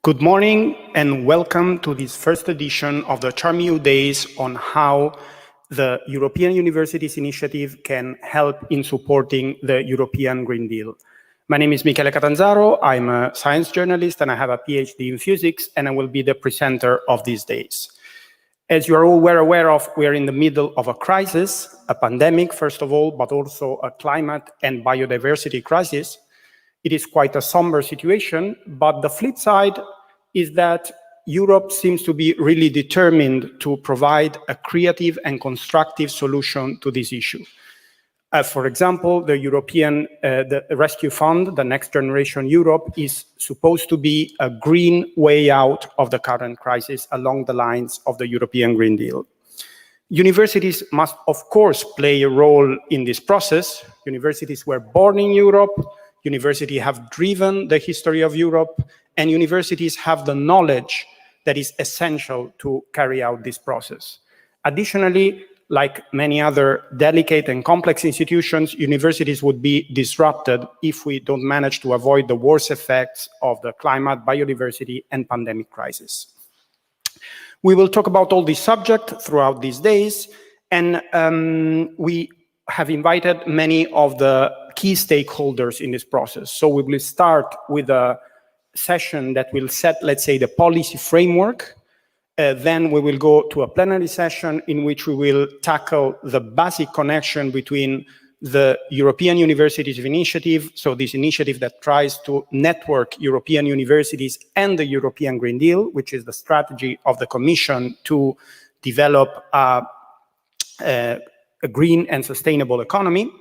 Good morning and welcome to this first edition of the CharmEU Days on how the European Universities Initiative can help in supporting the European Green Deal. My name is Michele Catanzaro, I'm a science journalist and I have a PhD in physics and I will be the presenter of these days. As you are all well aware of, we are in the middle of a crisis, a pandemic first of all, but also a climate and biodiversity crisis. It is quite a somber situation, but the flip side is that Europe seems to be really determined to provide a creative and constructive solution to this issue. For example, the European the Rescue Fund, the Next Generation Europe, is supposed to be a green way out of the current crisis along the lines of the European Green Deal. Universities must, of course, play a role in this process. Universities were born in Europe. Universities have driven the history of Europe, and universities have the knowledge that is essential to carry out this process. Additionally, like many other delicate and complex institutions, universities would be disrupted if we don't manage to avoid the worst effects of the climate, biodiversity, and pandemic crisis. We will talk about all these subjects throughout these days, and we have invited many of the key stakeholders in this process. So we will start with a session that will set, let's say, the policy framework. Then we will go to a plenary session in which we will tackle the basic connection between the European Universities Initiative, so this initiative that tries to network European universities, and the European Green Deal, which is the strategy of the Commission to develop a green and sustainable economy.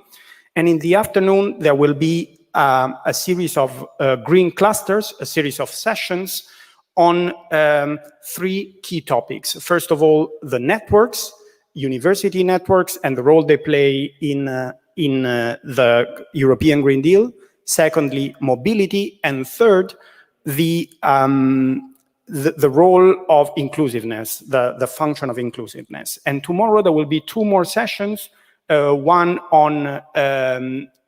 And in the afternoon, there will be a series of green clusters, a series of sessions on three key topics. First of all, the networks, university networks, and the role they play in the European Green Deal. Secondly, mobility. And third, the role of inclusiveness, the function of inclusiveness. And tomorrow there will be two more sessions, one on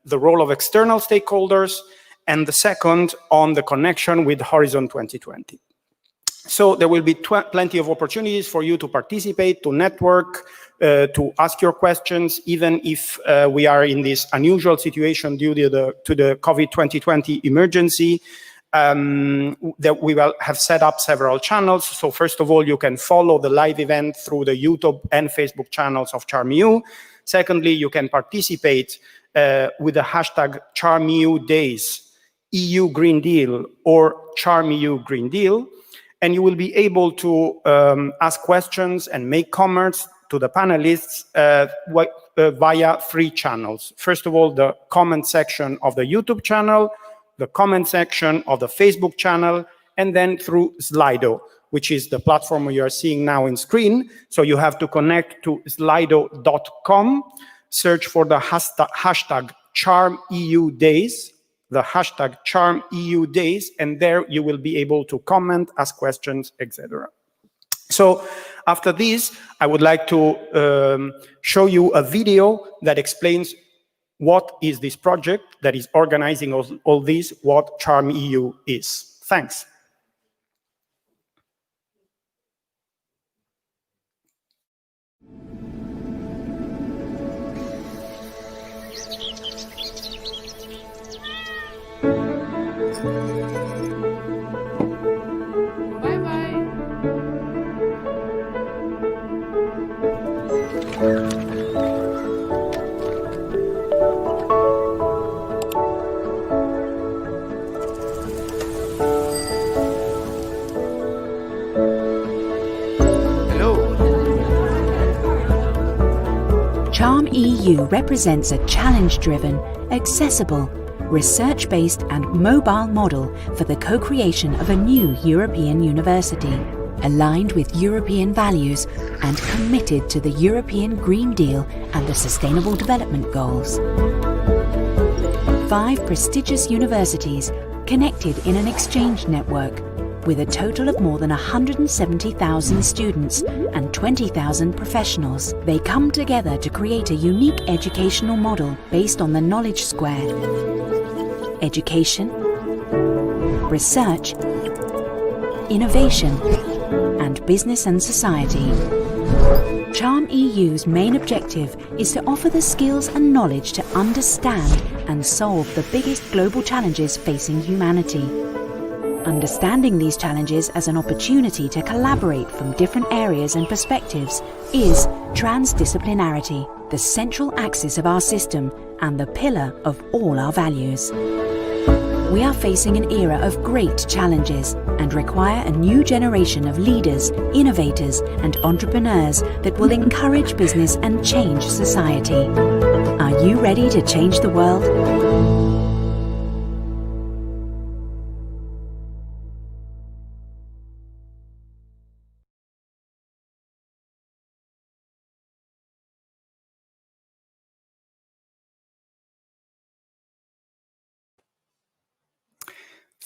the role of external stakeholders, and the second on the connection with Horizon 2020. So there will be plenty of opportunities for you to participate, to network, to ask your questions, even if we are in this unusual situation due to the COVID 2020 emergency. That we will have set up several channels. So first of all, you can follow the live event through the YouTube and Facebook channels of CharmEU. Secondly, you can participate with the hashtag CharmEU Days, EU Green Deal, or CharmEU Green Deal. And you will be able to ask questions and make comments to the panelists via three channels. First of all, the comment section of the YouTube channel, the comment section of the Facebook channel, and then through Slido, which is the platform you are seeing now in screen. So you have to connect to slido.com, search for the hashtag CharmEU Days, the hashtag CharmEU Days, and there you will be able to comment, ask questions, etc. So after this, I would like to show you a video that explains what is this project that is organizing all this, what CharmEU is. Thanks. CharmEU represents a challenge-driven, accessible, research-based and mobile model for the co-creation of a new European university, aligned with European values and committed to the European Green Deal and the Sustainable Development Goals. 5 prestigious universities connected in an exchange network with a total of more than 170,000 students and 20,000 professionals. They come together to create a unique educational model based on the knowledge square: education, research, innovation, and business and society. Charm EU's main objective is to offer the skills and knowledge to understand and solve the biggest global challenges facing humanity. Understanding these challenges as an opportunity to collaborate from different areas and perspectives is transdisciplinarity, the central axis of our system and the pillar of all our values. We are facing an era of great challenges and require a new generation of leaders, innovators, and entrepreneurs that will encourage business and change society. Are you ready to change the world?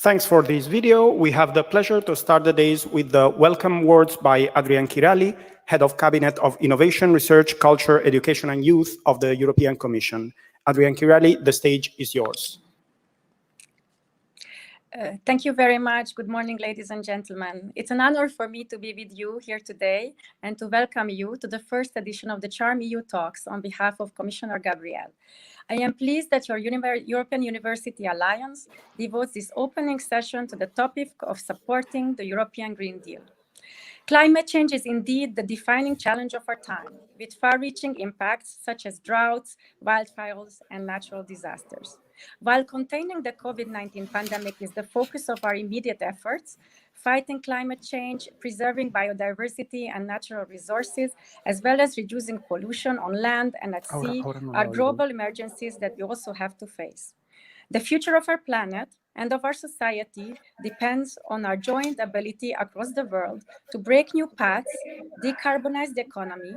Thanks for this video. We have the pleasure to start the days with the welcome words by Adrian Chirali, Head of Cabinet of Innovation, Research, Culture, Education and Youth of the European Commission. Adrian Chirali, the stage is yours. Thank you very much. Good morning, ladies and gentlemen. It's an honor for me to be with you here today and to welcome you to the first edition of the Charm EU Talks on behalf of Commissioner Gabriel. I am pleased that your European University Alliance devotes this opening session to the topic of supporting the European Green Deal. Climate change is indeed the defining challenge of our time, with far-reaching impacts such as droughts, wildfires, and natural disasters. While containing the COVID-19 pandemic is the focus of our immediate efforts, fighting climate change, preserving biodiversity and natural resources, as well as reducing pollution on land and at sea are global emergencies that we also have to face. The future of our planet and of our society depends on our joint ability across the world to break new paths, decarbonize the economy,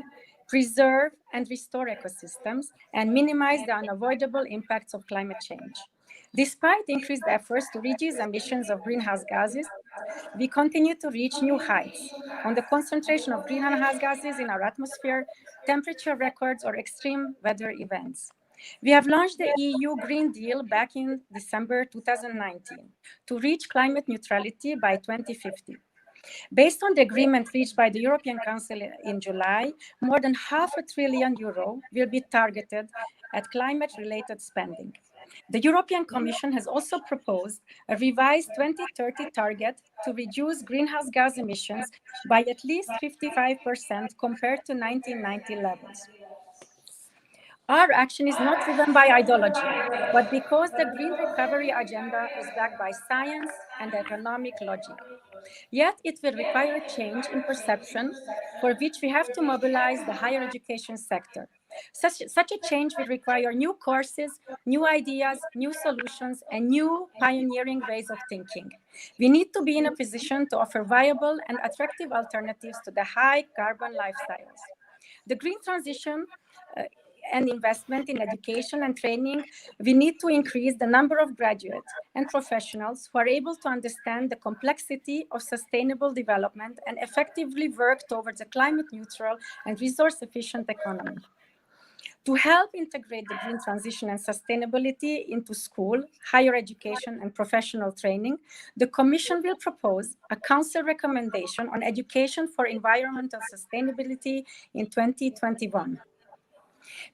preserve and restore ecosystems, and minimize the unavoidable impacts of climate change. Despite increased efforts to reduce emissions of greenhouse gases, we continue to reach new heights on the concentration of greenhouse gases in our atmosphere, temperature records, or extreme weather events. We have launched the EU Green Deal back in December 2019 to reach climate neutrality by 2050. Based on the agreement reached by the European Council in July, more than €500 billion will be targeted at climate-related spending. The European Commission has also proposed a revised 2030 target to reduce greenhouse gas emissions by at least 55% compared to 1990 levels. Our action is not driven by ideology, but because the green recovery agenda is backed by science and economic logic. Yet it will require a change in perception for which we have to mobilize the higher education sector. Such a change will require new courses, new ideas, new solutions, and new pioneering ways of thinking. We need to be in a position to offer viable and attractive alternatives to the high carbon lifestyles. The green transition and investment in education and training, we need to increase the number of graduates and professionals who are able to understand the complexity of sustainable development and effectively work towards a climate neutral and resource efficient economy. To help integrate the green transition and sustainability into school, higher education, and professional training, the Commission will propose a Council recommendation on education for environmental sustainability in 2021.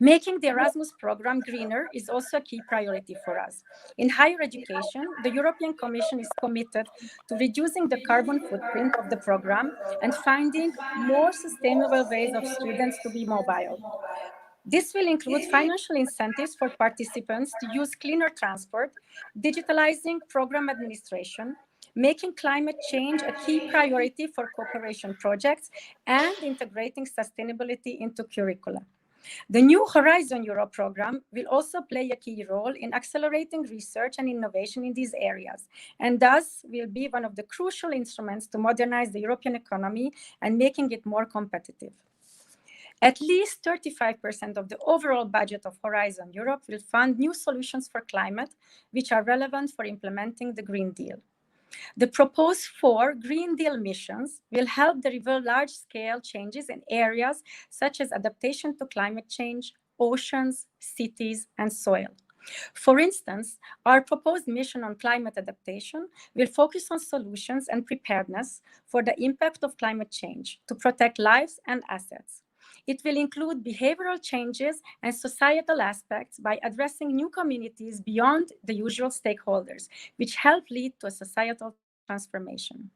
Making the Erasmus program greener is also a key priority for us. In higher education, the European Commission is committed to reducing the carbon footprint of the program and finding more sustainable ways of students to be mobile. This will include financial incentives for participants to use cleaner transport, digitalizing program administration, making climate change a key priority for cooperation projects, and integrating sustainability into curricula. The new Horizon Europe program will also play a key role in accelerating research and innovation in these areas, and thus will be one of the crucial instruments to modernize the European economy and making it more competitive. At least 35% of the overall budget of Horizon Europe will fund new solutions for climate, which are relevant for implementing the Green Deal. The proposed 4 Green Deal missions will help deliver large-scale changes in areas such as adaptation to climate change, oceans, cities, and soil. For instance, our proposed mission on climate adaptation will focus on solutions and preparedness for the impact of climate change to protect lives and assets. It will include behavioral changes and societal aspects by addressing new communities beyond the usual stakeholders, which help lead to a societal transformation.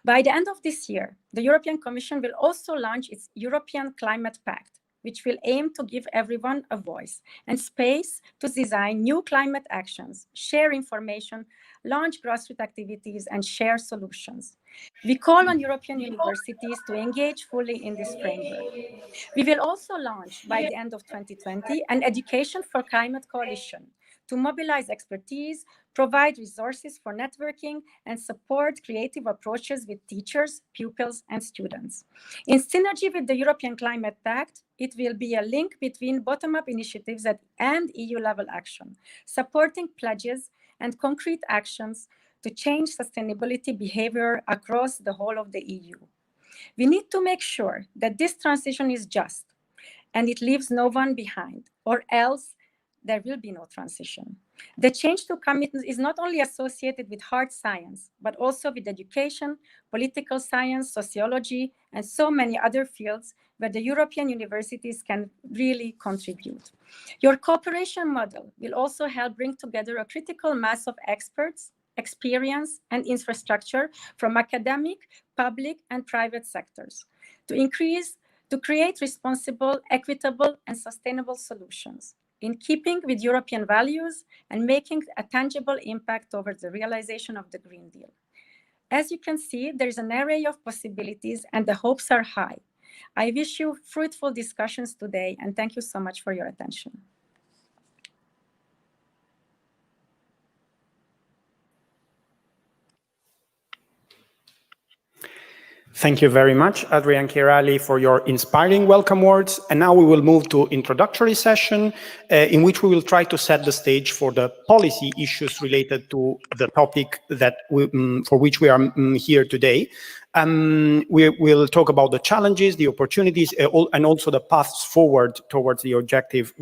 By the end of this year, the European Commission will also launch its European Climate Pact, which will aim to give everyone a voice and space to design new climate actions, share information, launch grassroots activities, and share solutions. We call on European universities to engage fully in this framework. We will also launch, by the end of 2020, an Education for Climate Coalition to mobilize expertise, provide resources for networking, and support creative approaches with teachers, pupils, and students. In synergy with the European Climate Pact, it will be a link between bottom-up initiatives and EU-level action, supporting pledges and concrete actions to change sustainability behavior across the whole of the EU. We need to make sure that this transition is just and it leaves no one behind, or else there will be no transition. The change to come is not only associated with hard science, but also with education, political science, sociology, and so many other fields where the European universities can really contribute. Your cooperation model will also help bring together a critical mass of experts, experience, and infrastructure from academic, public, and private sectors to create responsible, equitable, and sustainable solutions in keeping with European values and making a tangible impact towards the realization of the Green Deal. As you can see, there is an array of possibilities and the hopes are high. I wish you fruitful discussions today and thank you so much for your attention. Thank you very much, Adrian Chirali, for your inspiring welcome words. And now we will move to introductory session, in which we will try to set the stage for the policy issues related to the topic that for which we are here today. We will talk about the challenges, the opportunities, and also the paths forward towards the objective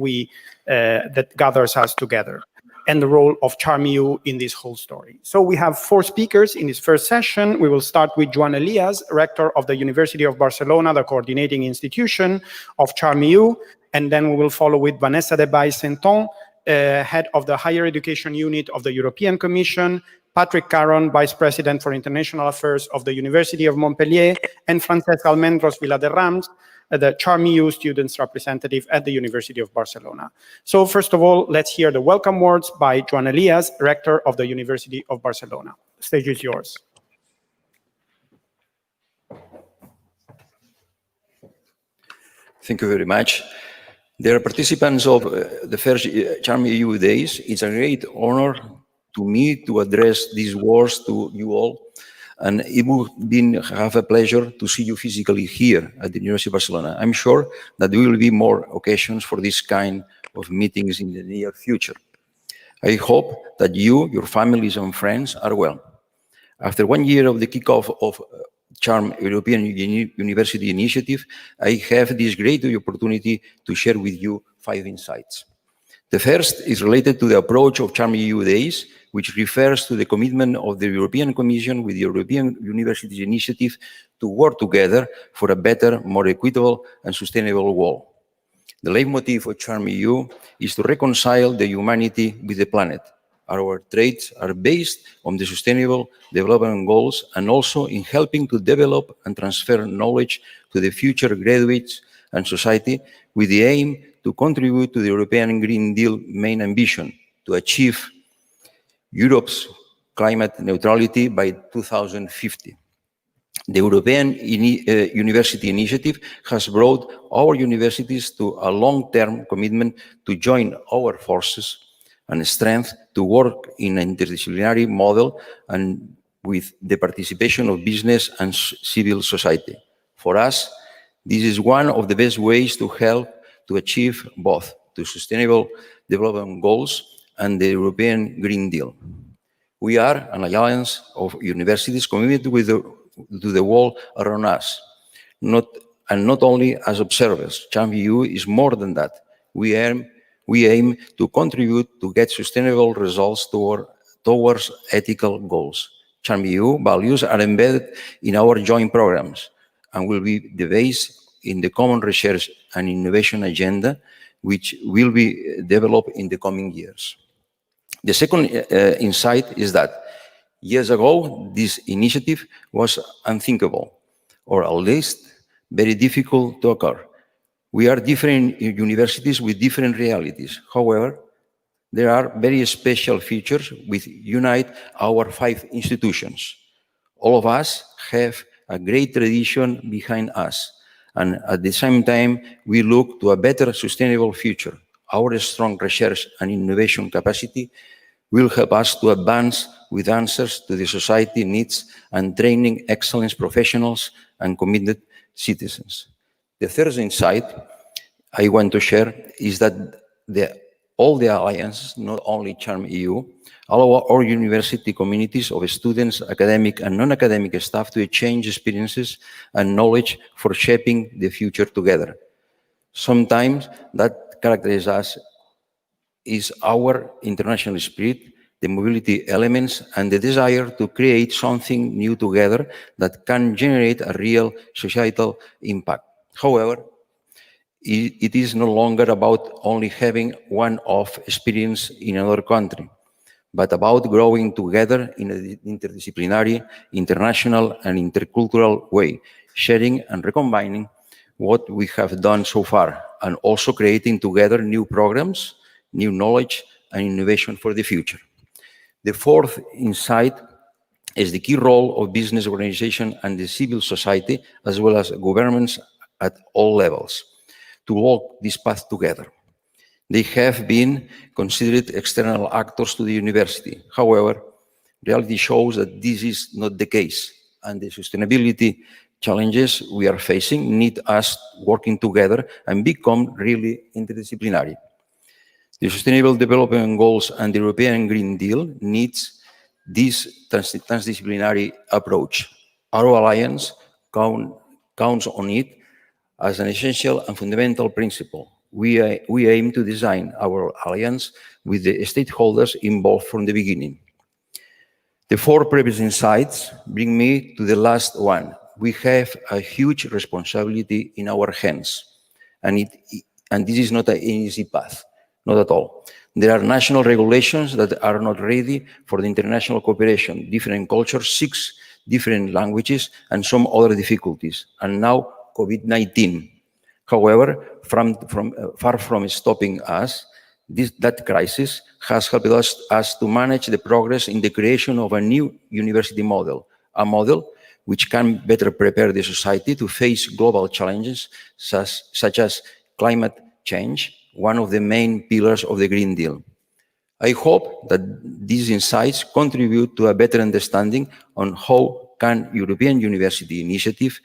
that gathers us together, and the role of CharmEU in this whole story. So we have 4 speakers in this first session. We will start with Joan Elias, Rector of the University of Barcelona, the coordinating institution of CharmEU, and then we will follow with Vanessa de Bail-Sainton, Head of the Higher Education Unit of the European Commission, Patrick Caron, Vice President for International Affairs of the University of Montpellier, and Francesc Almendros Viladerrams, the CharmEU students representative at the University of Barcelona. So first of all, let's hear the welcome words by Joan Elias, Rector of the University of Barcelona. The stage is yours. Thank you very much. Dear participants of the first CharmEU Days, it's a great honor to me to address these words to you all. And it would have a pleasure to see you physically here at the University of Barcelona. I'm sure that there will be more occasions for this kind of meetings in the near future. I hope that you, your families and friends are well. After 1 year of the kickoff of CHARM European University Initiative, I have this great opportunity to share with you 5 insights. The first is related to the approach of CharmEU Days, which refers to the commitment of the European Commission with the European Universities Initiative to work together for a better, more equitable and sustainable world. The leitmotif of CharmEU is to reconcile the humanity with the planet. Our traits are based on the Sustainable Development Goals and also in helping to develop and transfer knowledge to the future graduates and society with the aim to contribute to the European Green Deal main ambition to achieve Europe's climate neutrality by 2050. The European University Initiative has brought our universities to a long-term commitment to join our forces and strength to work in an interdisciplinary model and with the participation of business and civil society. For us, this is one of the best ways to help to achieve both the Sustainable Development Goals and the European Green Deal. We are an alliance of universities committed to the world around us, not only as observers. CharmEU is more than that. We aim we aim to contribute to get sustainable results towards ethical goals. CharmEU values are embedded in our joint programs and will be the base in the common research and innovation agenda, which will be developed in the coming years. The second insight is that years ago, this initiative was unthinkable, or at least very difficult to occur. We are different universities with different realities. However, there are very special features which unite our 5 institutions. All of us have a great tradition behind us, and at the same time, we look to a better sustainable future. Our strong research and innovation capacity will help us to advance with answers to the society needs and training excellence professionals and committed citizens. The third insight I want to share is that all the alliances, not only CharmEU, allow our university communities of students, academic and non-academic staff to exchange experiences and knowledge for shaping the future together. Sometimes that characterizes us is our international spirit, the mobility elements, and the desire to create something new together that can generate a real societal impact. However, it is no longer about only having one-off experience in another country, but about growing together in an interdisciplinary, international, and intercultural way, sharing and recombining what we have done so far, and also creating together new programs, new knowledge, and innovation for the future. The fourth insight is the key role of business organization and the civil society, as well as governments at all levels, to walk this path together. They have been considered external actors to the university. However, reality shows that this is not the case, and the sustainability challenges we are facing need us working together and become really interdisciplinary. The Sustainable Development Goals and the European Green Deal needs this transdisciplinary approach. Our alliance counts on it as an essential and fundamental principle. We aim to design our alliance with the stakeholders involved from the beginning. The 4 previous insights bring me to the last one. We have a huge responsibility in our hands, and this is not an easy path. Not at all. There are national regulations that are not ready for the international cooperation, different cultures, 6 different languages, and some other difficulties. And now COVID-19. However, far from stopping us, that crisis has helped us to manage the progress in the creation of a new university model, a model which can better prepare the society to face global challenges such as climate change, one of the main pillars of the Green Deal. I hope that these insights contribute to a better understanding on how can European University Initiative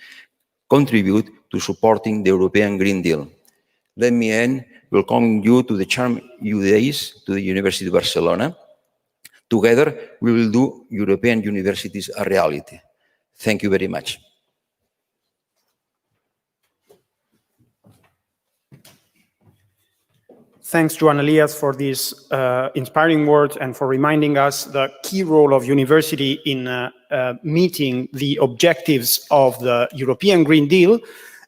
contribute to supporting the European Green Deal. Let me end welcoming you to the CharmEU Days to the University of Barcelona. Together, we will do European universities a reality. Thank you very much. Thanks, Joan Elias, for these inspiring words and for reminding us the key role of university in meeting the objectives of the European Green Deal.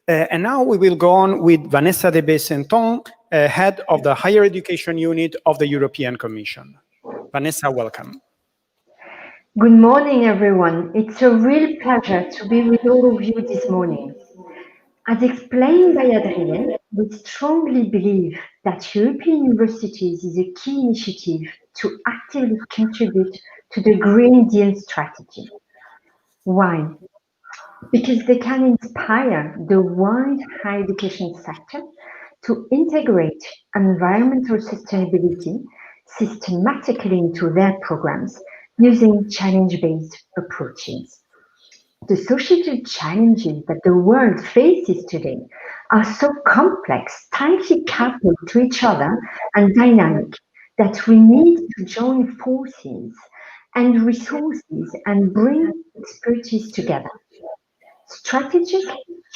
And now we will go on with Vanessa de Bessenton, head of the Higher Education Unit of the European Commission. Vanessa, welcome. Good morning, everyone. It's a real pleasure to be with all of you this morning. As explained by Adrien, we strongly believe that European universities is a key initiative to actively contribute to the Green Deal strategy. Why? Because they can inspire the wide higher education sector to integrate environmental sustainability systematically into their programs using challenge-based approaches. The societal challenges that the world faces today are so complex, tightly coupled to each other and dynamic that we need to join forces and resources and bring expertise together. Strategic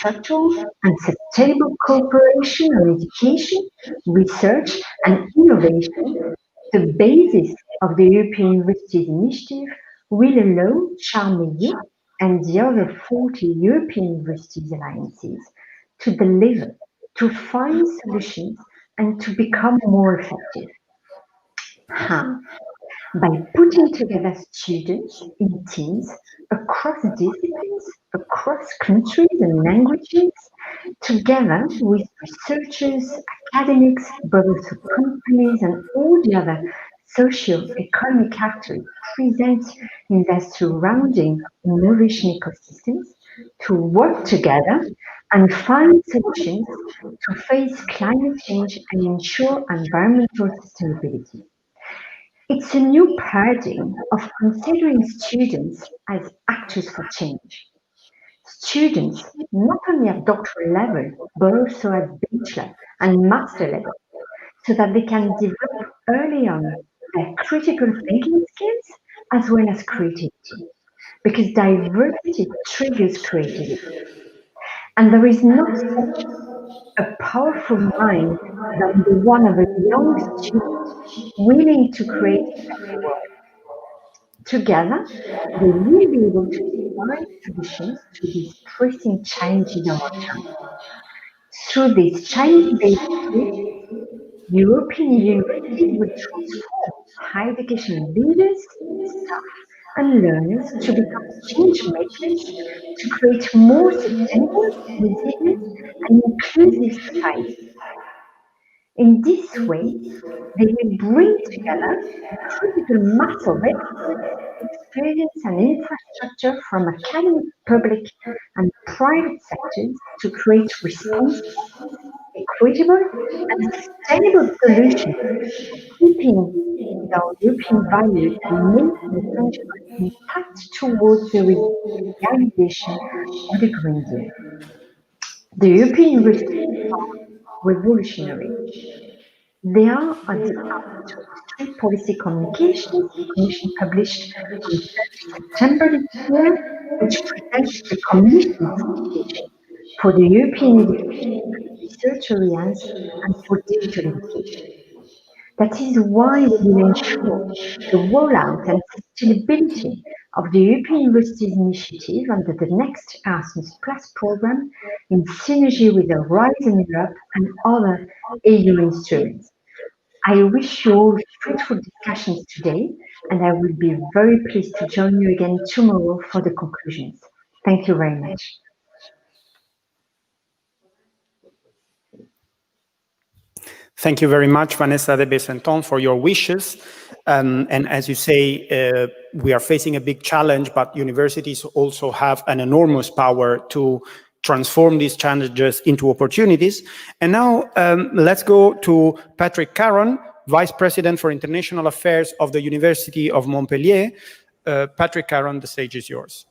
infrastructure and sustainable cooperation on education, research and innovation, the basis of the European Universities Initiative will allow CHARMEU and the other 40 European Universities Alliances to deliver, to find solutions and to become more effective. How? By putting together students in teams across disciplines, across countries and languages, together with researchers, academics, but also companies and all the other socio-economic actors present in their surrounding innovation ecosystems to work together and find solutions to face climate change and ensure environmental sustainability. It's a new paradigm of considering students as actors for change. Students not only at doctoral level, but also at bachelor and master level, so that they can develop early on their critical thinking skills as well as creativity, because diversity triggers creativity. And there is not such a powerful mind than the one of a young student willing to create a better world. Together, they will be able to find solutions to these pressing challenges of our time. Through this challenge-based approach, European universities will transform higher education leaders, staff, and learners to become change makers to create more sustainable, resilient, and inclusive societies. In this way, they will bring together a critical mass of experts, experience, and infrastructure from academic, public, and private sectors to create responsible, equitable, and sustainable solutions, keeping with our European values and making a tangible impact towards the realization of the Green Deal. The European universities are revolutionary. They are at the heart of the three policy communications the Commission published on 30 September this year, which presents the Commission's vision for the European education and research areas and for digital education. That is why we will ensure the rollout and sustainability of the European Universities Initiative under the next Erasmus Plus program in synergy with the Horizon Europe and other EU instruments. I wish you all fruitful discussions today, and I will be very pleased to join you again tomorrow for the conclusions. Thank you very much. Thank you very much, Vanessa de Besanton, for your wishes. And as you say, we are facing a big challenge, but universities also have an enormous power to transform these challenges into opportunities. And now let's go to Patrick Caron, Vice President for International Affairs of the University of Montpellier. Patrick Caron, the stage is yours.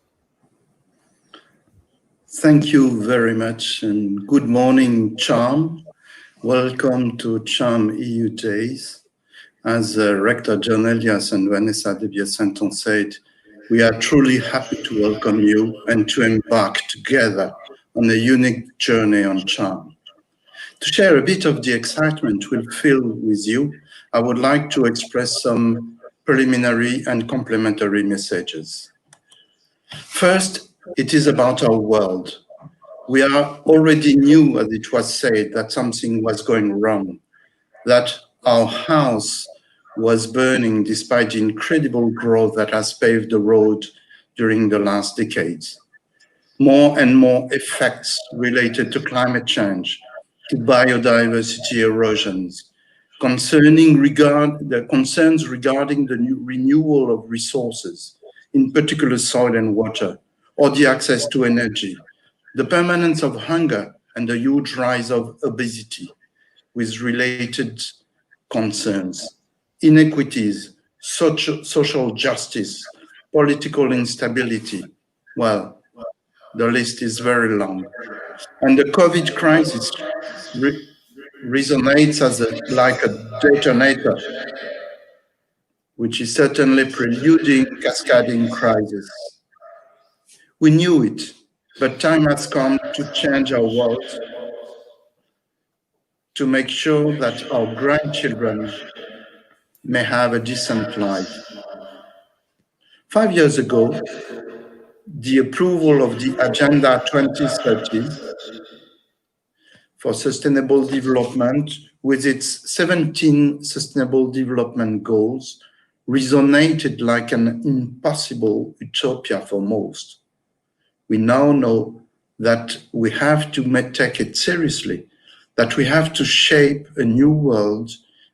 Thank you very much, and good morning, CHARM. Welcome to CHARM EU Days. As Rector John Elias and Vanessa de Besanton said, we are truly happy to welcome you and to embark together on a unique journey on CHARM. To share a bit of the excitement we'll feel with you, I would like to express some preliminary and complementary messages. First, it is about our world. We already knew, as it was said, that something was going wrong, that our house was burning despite the incredible growth that has paved the road during the last decades. More and more effects related to climate change, to biodiversity erosions, the concerns regarding the renewal of resources, in particular soil and water, or the access to energy, the permanence of hunger and the huge rise of obesity with related concerns, inequities, social justice, political instability. Well, the list is very long. And the COVID crisis resonates as like a detonator, which is certainly preluding cascading crisis. We knew it. But time has come to change our world, to make sure that our grandchildren may have a decent life. 5 years ago, the approval of the Agenda 2030 for Sustainable Development, with its 17 Sustainable Development Goals, resonated like an impossible utopia for most. We now know that we have to take it seriously, that we have to shape a new world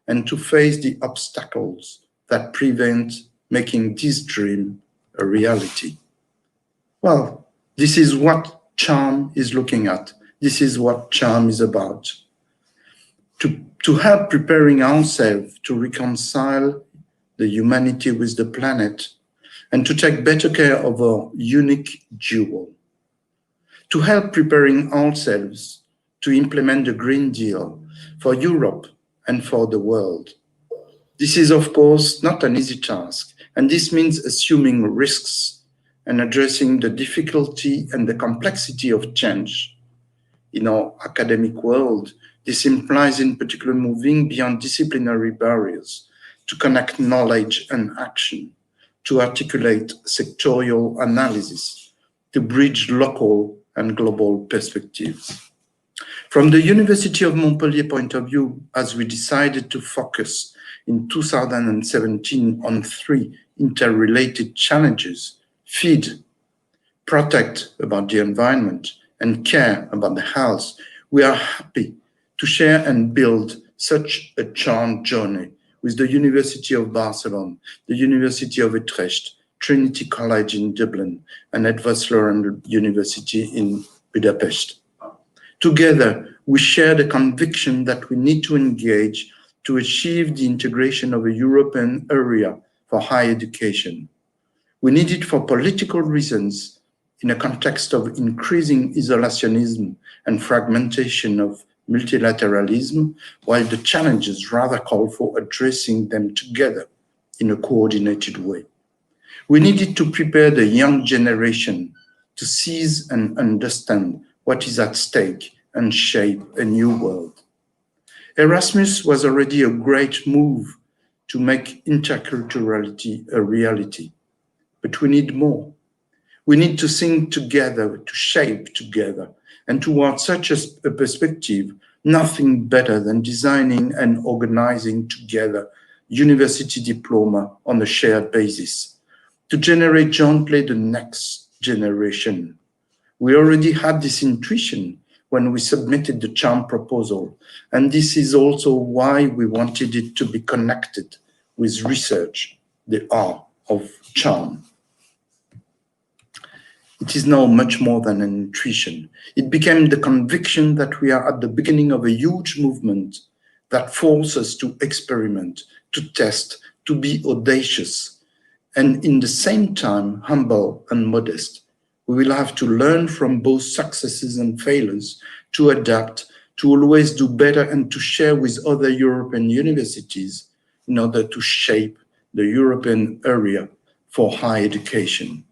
and to face the obstacles that prevent making this dream a reality. Well, this is what Charm is looking at. This is what Charm is about. To help preparing ourselves to reconcile the humanity with the planet and to take better care of our unique jewel. To help preparing ourselves to implement the Green Deal for Europe and for the world. This is, of course, not an easy task, and this means assuming risks and addressing the difficulty and the complexity of change. In our academic world, this implies in particular moving beyond disciplinary barriers to connect knowledge and action, to articulate sectorial analysis, to bridge local and global perspectives. From the University of Montpellier point of view, as we decided to focus in 2017 on 3 interrelated challenges: feed, protect about the environment, and care about the health, we are happy to share and build such a charmed journey with the University of Barcelona, the University of Utrecht, Trinity College in Dublin, and Edward Sloan University in Budapest. Together, we share the conviction that we need to engage to achieve the integration of a European area for higher education. We need it for political reasons in a context of increasing isolationism and fragmentation of multilateralism, while the challenges rather call for addressing them together in a coordinated way. We needed to prepare the young generation to seize and understand what is at stake and shape a new world. Erasmus was already a great move to make interculturality a reality, but we need more. We need to think together, to shape together, and towards such a perspective, nothing better than designing and organizing together university diploma on a shared basis, to generate jointly the next generation. We already had this intuition when we submitted the Charm proposal, and this is also why we wanted it to be connected with research, the R of Charm. It is now much more than an intuition. It became the conviction that we are at the beginning of a huge movement that forces us to experiment, to test, to be audacious, and in the same time, humble and modest. We will have to learn from both successes and failures, to adapt, to always do better, and to share with other European universities in order to shape the European area for higher education.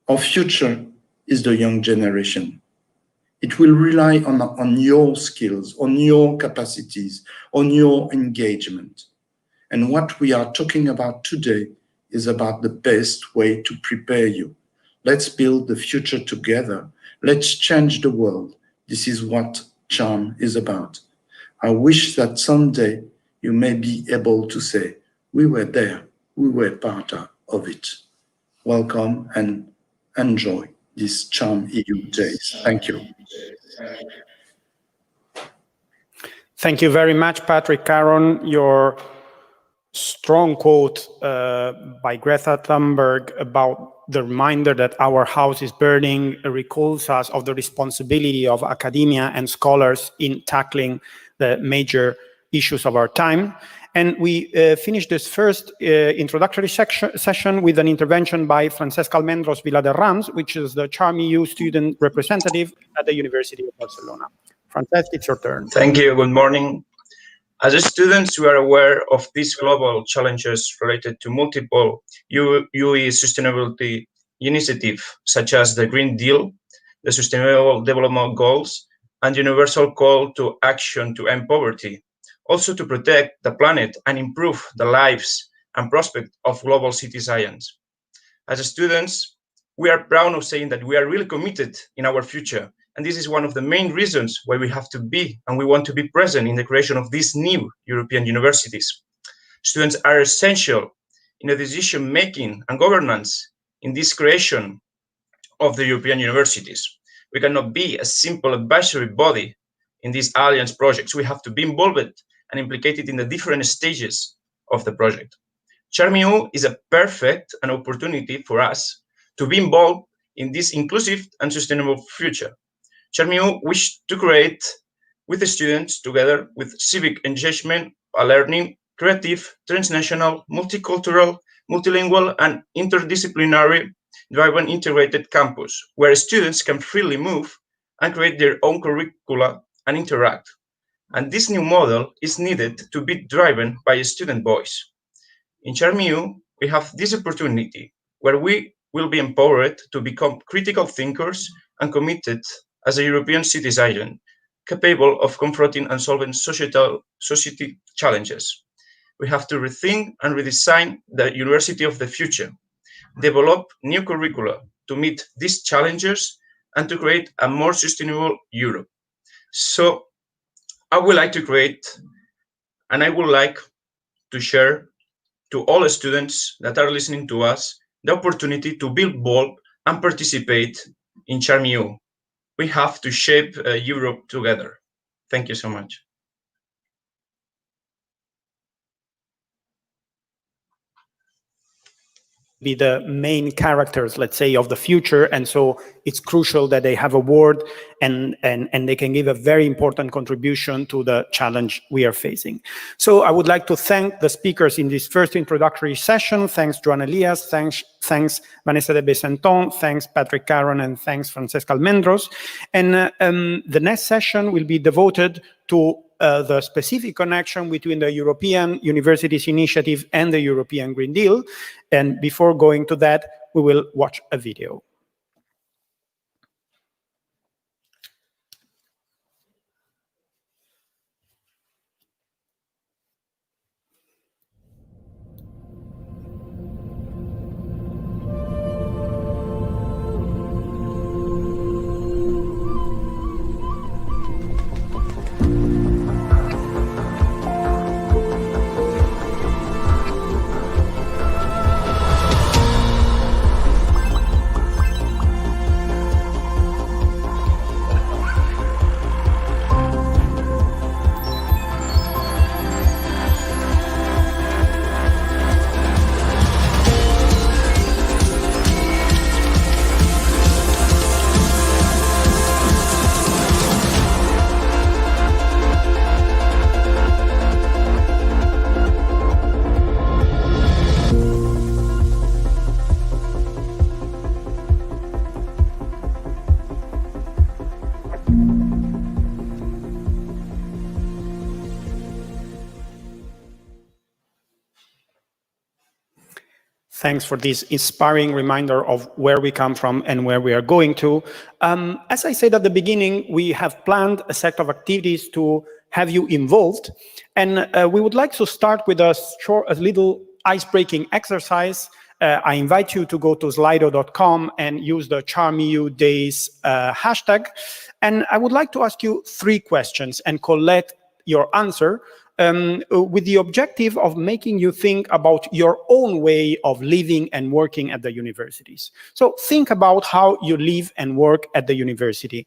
Our future is the young generation. It will rely on your skills, on your capacities, on your engagement. And what we are talking about today is about the best way to prepare you. Let's build the future together. Let's change the world. This is what Charm is about. I wish that someday you may be able to say, we were there, we were part of it. Welcome and enjoy these Charm EU days. Thank you. Thank you very much, Patrick Caron. Your strong quote by Greta Thunberg about the reminder that our house is burning recalls us of the responsibility of academia and scholars in tackling the major issues of our time. And we finished this first introductory session with an intervention by Francesca Almendros Viladerrams, which is the Charm EU student representative at the University of Barcelona. Francesca, it's your turn. Thank you. Good morning. As students, we are aware of these global challenges related to multiple UE sustainability initiatives, such as the Green Deal, the Sustainable Development Goals, and universal call to action to end poverty, also to protect the planet and improve the lives and prospects of global citizens. As students, we are proud of saying that we are really committed in our future, and this is one of the main reasons why we have to be and we want to be present in the creation of these new European universities. Students are essential in the decision-making and governance in this creation of the European universities. We cannot be a simple advisory body in these alliance projects. We have to be involved and implicated in the different stages of the project. CHARM-EU is a perfect an opportunity for us to be involved in this inclusive and sustainable future. CHARM-EU wishes to create with the students, together with civic engagement, a learning, creative, transnational, multicultural, multilingual, and interdisciplinary driven integrated campus, where students can freely move and create their own curricula and interact. And this new model is needed to be driven by a student voice. In CHARM-EU, we have this opportunity where we will be empowered to become critical thinkers and committed as a European citizen, capable of confronting and solving society challenges. We have to rethink and redesign the university of the future, develop new curricula to meet these challenges and to create a more sustainable Europe. So I would like to create, and I would like to share to all students that are listening to us the opportunity to be bold and participate in CHARM-EU. We have to shape Europe together. Thank you so much. Be the main characters, let's say, of the future, and so it's crucial that they have a word and they can give a very important contribution to the challenge we are facing. So I would like to thank the speakers in this first introductory session. Thanks, Joan Elias, thanks Vanessa de Besanton, thanks Patrick Caron, and thanks Francesca Almendros. And the next session will be devoted to the specific connection between the European Universities Initiative and the European Green Deal. And before going to that, we will watch a video. Thanks for this inspiring reminder of where we come from and where we are going to. As I said at the beginning, we have planned a set of activities to have you involved. And we would like to start with a little ice-breaking exercise. I invite you to go to slido.com and use the CHARM-EU Days hashtag. And I would like to ask you 3 questions and collect your answer with the objective of making you think about your own way of living and working at the universities. So think about how you live and work at the university.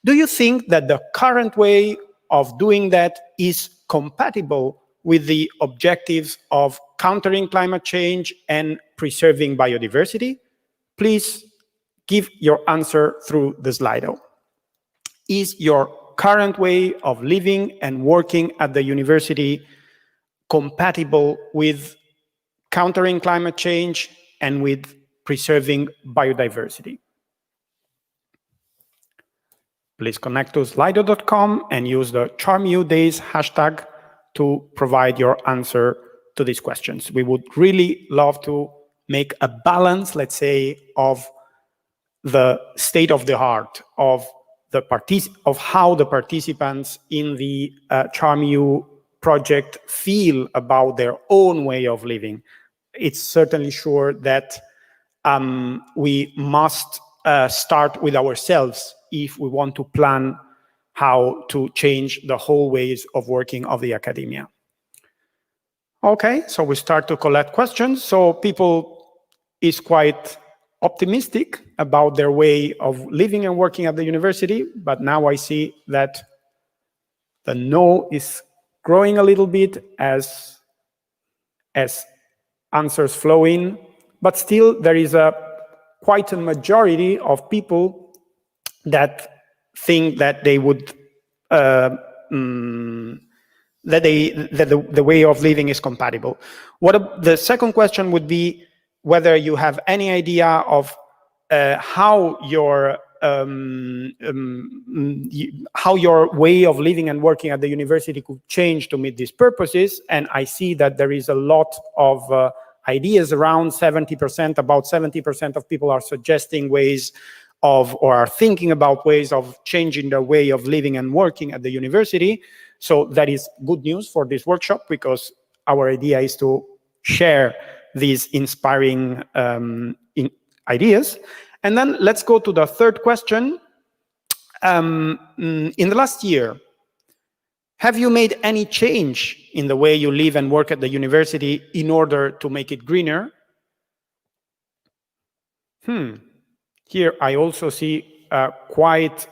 Do you think that the current way of doing that is compatible with the objectives of countering climate change and preserving biodiversity? Please give your answer through the Slido. Is your current way of living and working at the university compatible with countering climate change and with preserving biodiversity? Please connect to slido.com and use the CHARM-EU Days hashtag to provide your answer to these questions. We would really love to make a balance, let's say, of the state of the art of how the participants in the CharmEU project feel about their own way of living. It's certainly sure that we must start with ourselves if we want to plan how to change the whole ways of working of the academia. Okay, so we start to collect questions. So people is quite optimistic about their way of living and working at the university, but now I see that the no is growing a little bit as answers flow in, but still there is quite a majority of people that think that they would that the way of living is compatible. The second question would be whether you have any idea of how your way of living and working at the university could change to meet these purposes. And I see that there is a lot of ideas around. 70%, about 70% of people are suggesting ways of, or are thinking about ways of changing their way of living and working at the university. So that is good news for this workshop, because our idea is to share these inspiring ideas. And then let's go to the third question. In the last year, have you made any change in the way you live and work at the university in order to make it greener? Here I also see quite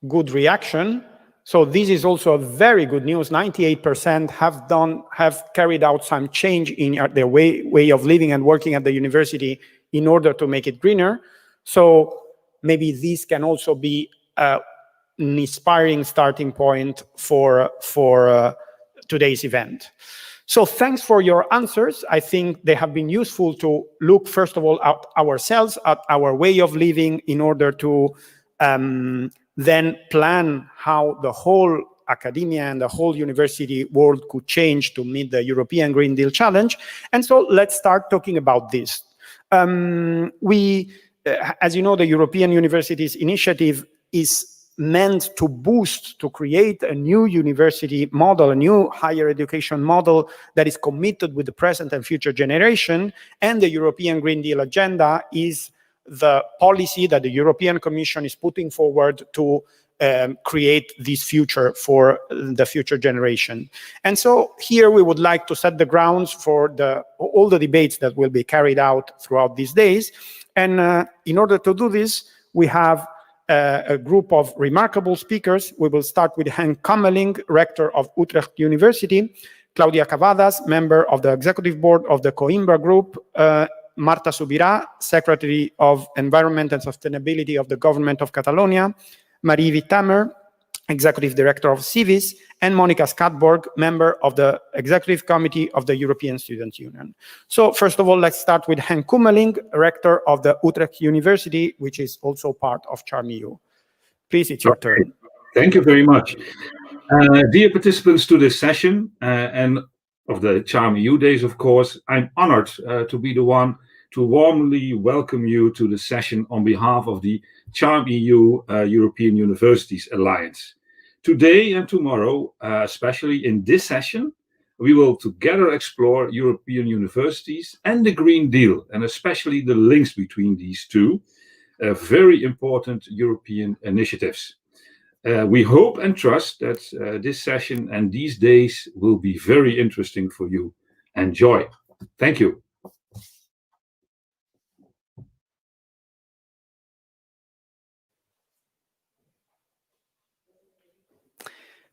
good reaction. So this is also very good news. 98% have carried out some change in their way of living and working at the university in order to make it greener. So maybe this can also be an inspiring starting point for today's event. So thanks for your answers. I think they have been useful to look, first of all, at ourselves, at our way of living, in order to then plan how the whole academia and the whole university world could change to meet the European Green Deal challenge. And so let's start talking about this. As you know, the European Universities Initiative is meant to boost, to create a new university model, a new higher education model that is committed with the present and future generation. And the European Green Deal agenda is the policy that the European Commission is putting forward to create this future for the future generation. And so here we would like to set the grounds for all the debates that will be carried out throughout these days. And in order to do this, we have a group of remarkable speakers. We will start with Henk Kammeling, rector of Utrecht University, Claudia Cavadas, member of the executive board of the Coimbra Group, Marta Subirà, secretary of Environment and Sustainability of the Government of Catalonia, Marie Wittamer, executive director of Civis, and Monica Skatborg, member of the executive committee of the European Students' Union. So first of all, let's start with Henk Kammeling, rector of the Utrecht University, which is also part of CharmEU. Please, it's your turn. Thank you very much. Dear participants to this session and of the CharmEU Days, of course, I'm honored to be the one to warmly welcome you to the session on behalf of the CharmEU European Universities Alliance. Today and tomorrow, especially in this session, we will together explore European universities and the Green Deal, and especially the links between these two very important European initiatives. We hope and trust that this session and these days will be very interesting for you. Enjoy. Thank you.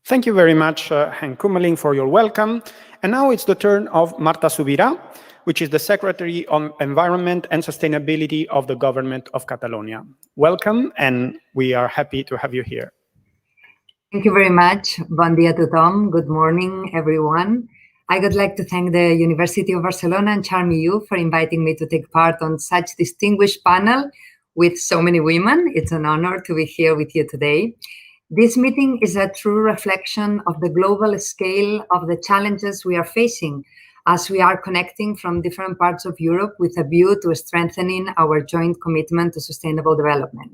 Thank you very much, Henk Kammeling, for your welcome. And now it's the turn of Marta Subirà, which is the Secretary on Environment and Sustainability of the Government of Catalonia. Welcome, and we are happy to have you here. Thank you very much. Bon dia a tothom. Good morning, everyone. I would like to thank the University of Barcelona and CharmEU for inviting me to take part on such distinguished panel with so many women. It's an honor to be here with you today. This meeting is a true reflection of the global scale of the challenges we are facing as we are connecting from different parts of Europe with a view to strengthening our joint commitment to sustainable development.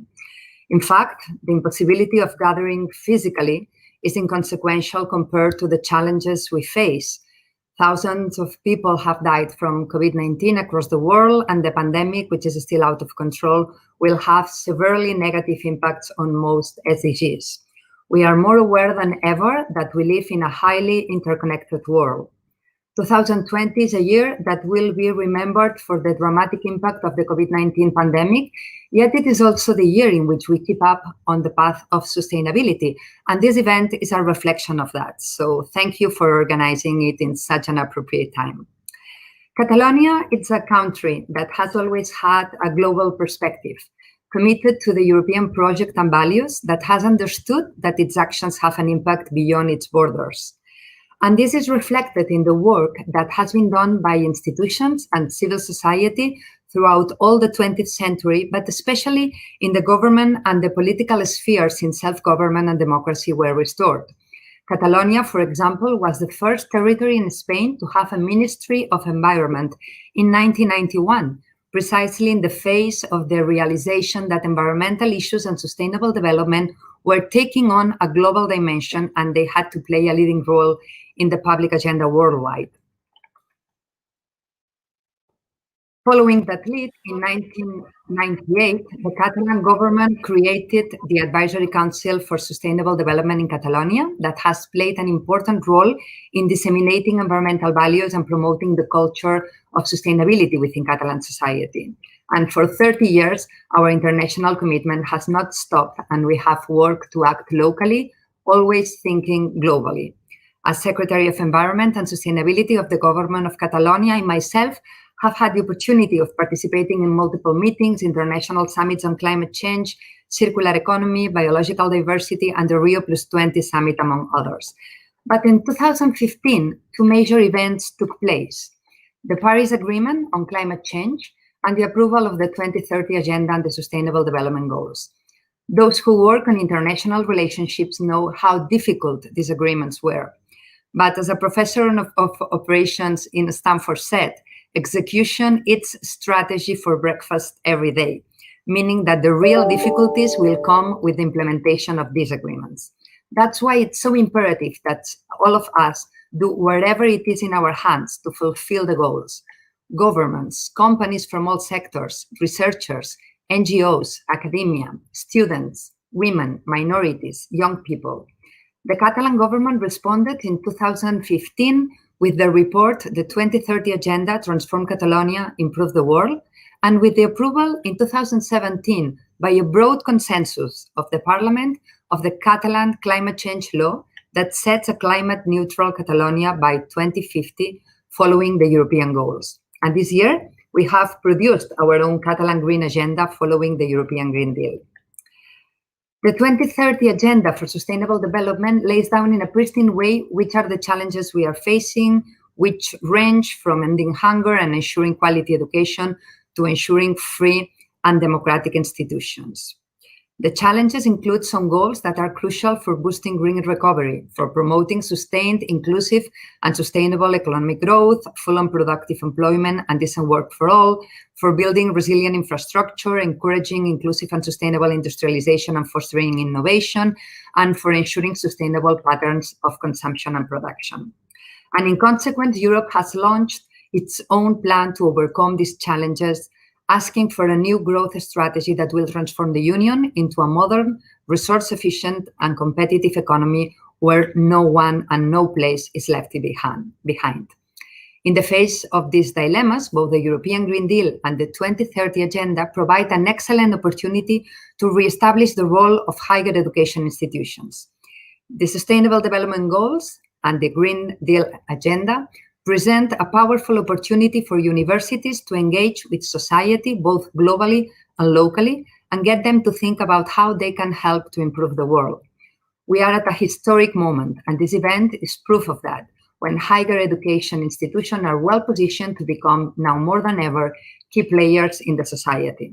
In fact, the impossibility of gathering physically is inconsequential compared to the challenges we face. Thousands of people have died from COVID-19 across the world, and the pandemic, which is still out of control, will have severely negative impacts on most SDGs. We are more aware than ever that we live in a highly interconnected world. 2020 is a year that will be remembered for the dramatic impact of the COVID-19 pandemic, yet it is also the year in which we keep up on the path of sustainability. And this event is a reflection of that. So thank you for organizing it in such an appropriate time. Catalonia is a country that has always had a global perspective, committed to the European project and values, that has understood that its actions have an impact beyond its borders. And this is reflected in the work that has been done by institutions and civil society throughout all the 20th century, but especially in the government and the political sphere since self-government and democracy were restored. Catalonia, for example, was the first territory in Spain to have a Ministry of Environment in 1991, precisely in the face of the realization that environmental issues and sustainable development were taking on a global dimension, and they had to play a leading role in the public agenda worldwide. Following that lead, in 1998, the Catalan government created the Advisory Council for Sustainable Development in Catalonia, that has played an important role in disseminating environmental values and promoting the culture of sustainability within Catalan society. And for 30 years, our international commitment has not stopped, and we have worked to act locally, always thinking globally. As Secretary of Environment and Sustainability of the Government of Catalonia, I myself have had the opportunity of participating in multiple meetings, international summits on climate change, circular economy, biological diversity, and the Rio +20 summit, among others. But in 2015, two major events took place: the Paris Agreement on climate change and the approval of the 2030 Agenda and the Sustainable Development Goals. Those who work on international relationships know how difficult these agreements were. But as a professor of operations in Stanford said, execution is strategy for breakfast every day, meaning that the real difficulties will come with the implementation of these agreements. That's why it's so imperative that all of us do whatever it is in our hands to fulfill the goals. Governments, companies from all sectors, researchers, NGOs, academia, students, women, minorities, young people. The Catalan government responded in 2015 with the report, The 2030 Agenda, Transform Catalonia, Improve the World, and with the approval in 2017 by a broad consensus of the Parliament of the Catalan Climate Change Law that sets a climate-neutral Catalonia by 2050 following the European goals. And this year, we have produced our own Catalan Green Agenda following the European Green Deal. The 2030 Agenda for Sustainable Development lays down in a pristine way which are the challenges we are facing, which range from ending hunger and ensuring quality education to ensuring free and democratic institutions. The challenges include some goals that are crucial for boosting green recovery, for promoting sustained, inclusive, and sustainable economic growth, full and productive employment and decent work for all, for building resilient infrastructure, encouraging inclusive and sustainable industrialization and fostering innovation, and for ensuring sustainable patterns of consumption and production. And in consequence, Europe has launched its own plan to overcome these challenges, asking for a new growth strategy that will transform the Union into a modern, resource-efficient, and competitive economy where no one and no place is left behind. In the face of these dilemmas, both the European Green Deal and the 2030 Agenda provide an excellent opportunity to re-establish the role of higher education institutions. The Sustainable Development Goals and the Green Deal Agenda present a powerful opportunity for universities to engage with society, both globally and locally, and get them to think about how they can help to improve the world. We are at a historic moment, and this event is proof of that, when higher education institutions are well positioned to become, now more than ever, key players in the society.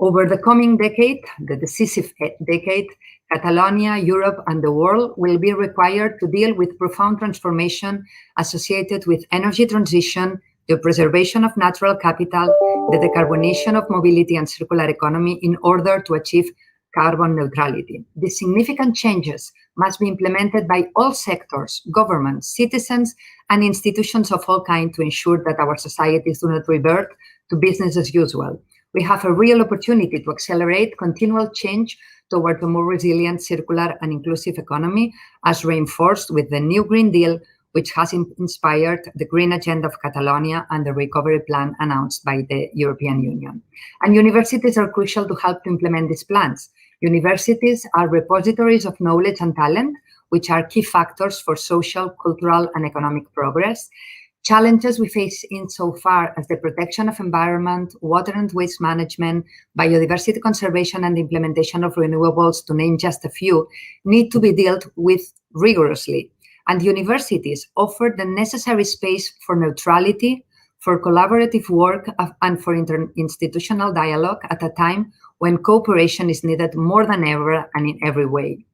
Over the coming decade, the decisive decade, Catalonia, Europe, and the world will be required to deal with profound transformation associated with energy transition, the preservation of natural capital, the decarbonation of mobility and circular economy in order to achieve carbon neutrality. These significant changes must be implemented by all sectors, governments, citizens, and institutions of all kinds to ensure that our societies do not revert to business as usual. We have a real opportunity to accelerate continual change toward a more resilient, circular, and inclusive economy, as reinforced with the new Green Deal, which has inspired the Green Agenda of Catalonia and the recovery plan announced by the European Union. And universities are crucial to help to implement these plans. Universities are repositories of knowledge and talent, which are key factors for social, cultural, and economic progress. Challenges we face insofar as the protection of environment, water and waste management, biodiversity conservation, and the implementation of renewables, to name just a few, need to be dealt with rigorously. And universities offer the necessary space for neutrality, for collaborative work, and for interinstitutional dialogue at a time when cooperation is needed more than ever and in every way.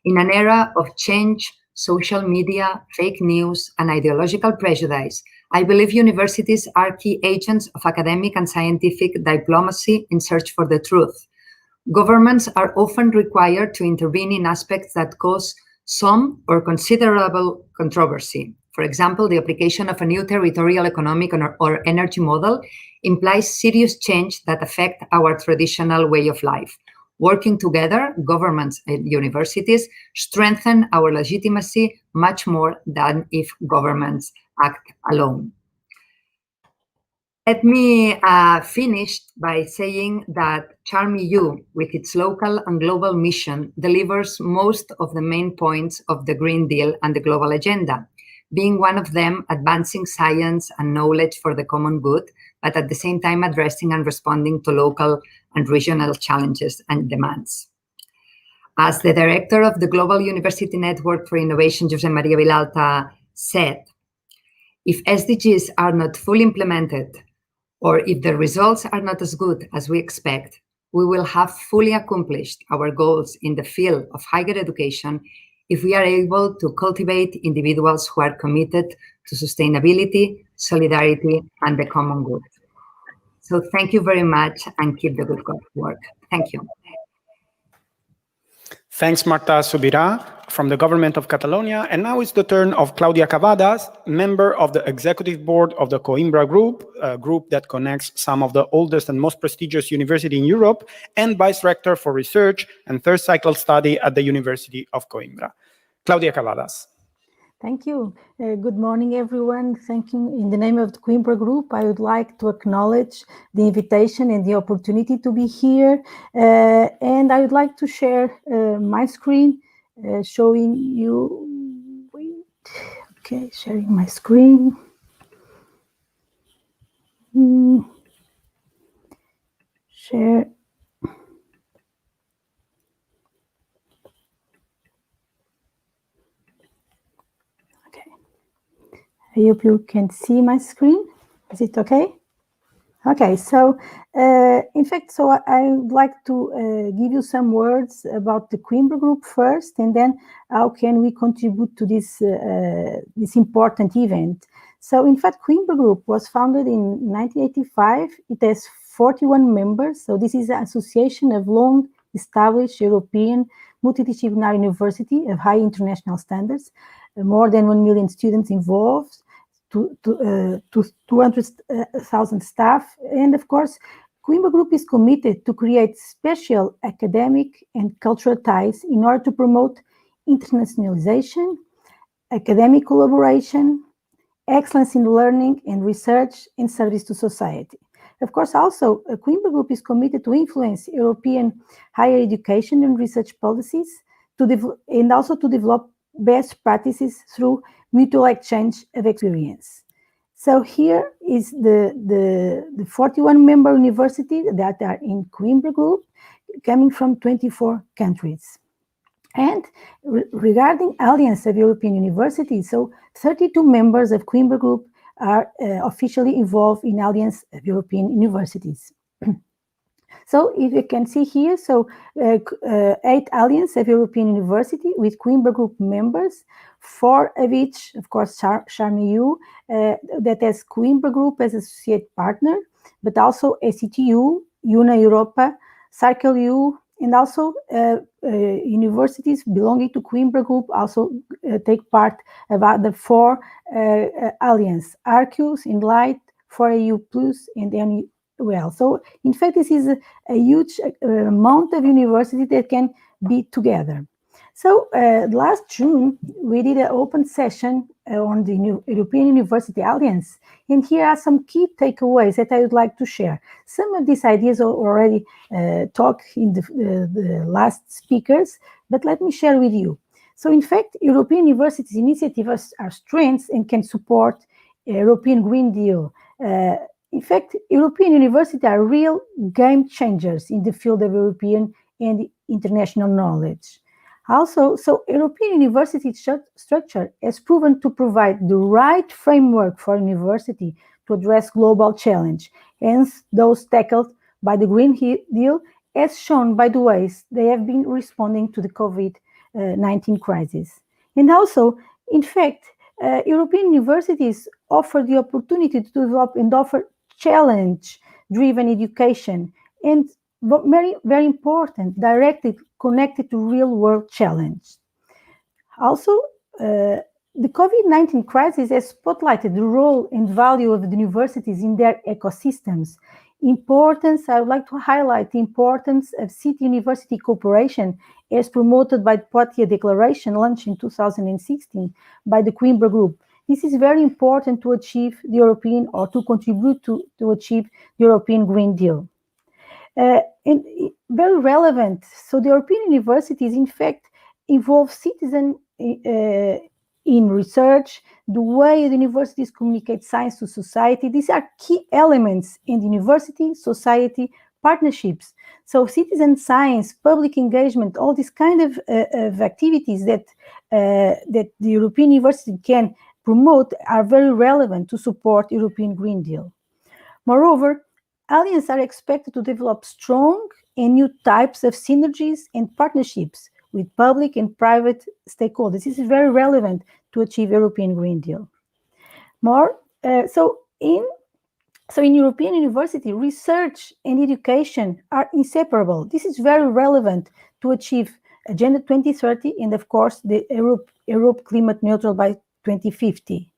In an era of change, social media, fake news, and ideological prejudice, I believe universities are key agents of academic and scientific diplomacy in search for the truth. Governments are often required to intervene in aspects that cause some or considerable controversy. For example, the application of a new territorial economic or energy model implies serious change that affect our traditional way of life. Working together, governments and universities strengthen our legitimacy much more than if governments act alone. Let me finish by saying that CHARM-EU, with its local and global mission, delivers most of the main points of the Green Deal and the global agenda, being one of them advancing science and knowledge for the common good, but at the same time addressing and responding to local and regional challenges and demands. As the director of the Global University Network for Innovation, Josep Maria Vilalta, said, if SDGs are not fully implemented, or if the results are not as good as we expect, we will have fully accomplished our goals in the field of higher education if we are able to cultivate individuals who are committed to sustainability, solidarity, and the common good. So thank you very much and keep the good work. Thank you. Thanks, Marta Subirà from the government of Catalonia. And now it's the turn of Claudia Cavadas, member of the executive board of the Coimbra Group, a group that connects some of the oldest and most prestigious universities in Europe, and vice rector for research and third cycle study at the University of Coimbra. Claudia Cavadas. Thank you. Good morning, everyone. Thank you. In the name of the Coimbra Group, I would like to acknowledge the invitation and the opportunity to be here. And I would like to share my screen, showing you, okay, sharing my screen. Share. I hope you can see my screen. Is it okay? Okay, so in fact, I would like to give you some words about the Coimbra Group first, and then how can we contribute to this this important event. So in fact, Coimbra Group was founded in 1985. It has 41 members. So this is an association of long-established European multidisciplinary university of high international standards. More than 1 million students involved, to 200,000 staff. And of course, Coimbra Group is committed to create special academic and cultural ties in order to promote internationalization, academic collaboration, excellence in learning and research, and service to society. Of course, also, Coimbra Group is committed to influence European higher education and research policies, and also to develop best practices through mutual exchange of experience. So here is the 41 member universities that are in Coimbra Group, coming from 24 countries. And regarding Alliance of European Universities, so 32 members of Coimbra Group are officially involved in Alliance of European Universities. So if you can see here, 8 alliances of European University with Coimbra Group members, 4 of each, of course, CharmEU, that has Coimbra Group as associate partner, but also ACTU, Una Europa, CircleU, and also universities belonging to Coimbra Group also take part about the 4 alliances, Arcus, Enlight, 4AU Plus, and then well. So in fact, this is a huge amount of universities that can be together. So last June, we did an open session on the European University Alliance. And here are some key takeaways that I would like to share. Some of these ideas are already talked in the last speakers, but let me share with you. So in fact, European universities initiatives are strengths and can support European Green Deal. In fact, European universities are real game changers in the field of European and international knowledge. Also, so European university structure has proven to provide the right framework for university to address global challenge, hence those tackled by the Green Deal, as shown by the ways they have been responding to the COVID-19 crisis. And also, in fact, European universities offer the opportunity to develop and offer challenge-driven education, and very, very important, directly connected to real-world challenge. Also, the COVID-19 crisis has spotlighted the role and value of the universities in their ecosystems. I would like to highlight the importance of city-university cooperation as promoted by the Poitiers Declaration launched in 2016 by the Coimbra Group. This is very important to achieve the European, or to contribute to achieve the European Green Deal. And very relevant. So the European universities, in fact, involve citizens in research, the way the universities communicate science to society. These are key elements in the university-society partnerships. So citizen science, public engagement, all these kind of activities that the European University can promote are very relevant to support European Green Deal. Moreover, alliances are expected to develop strong and new types of synergies and partnerships with public and private stakeholders. This is very relevant to achieve European Green Deal. So in European University, research and education are inseparable. This is very relevant to achieve Agenda 2030 and, of course, the Europe climate neutral by 2050.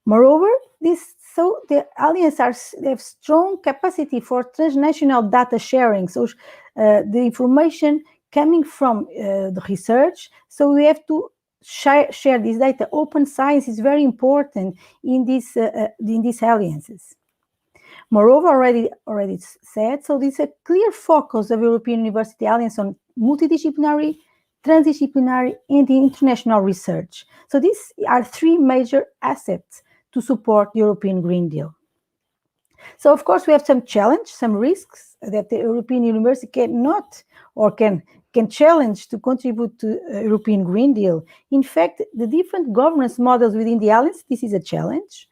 Moreover, the alliances have strong capacity for transnational data sharing. So the information coming from the research, so we have to share this data. Open science is very important in these alliances. Moreover, already said, so this is a clear focus of European University Alliance on multidisciplinary, transdisciplinary, and international research. So these are 3 major assets to support the European Green Deal. So of course we have some challenge, some risks that the European University cannot or can challenge to contribute to European Green Deal. In fact, the different governance models within the Alliance, this is a challenge.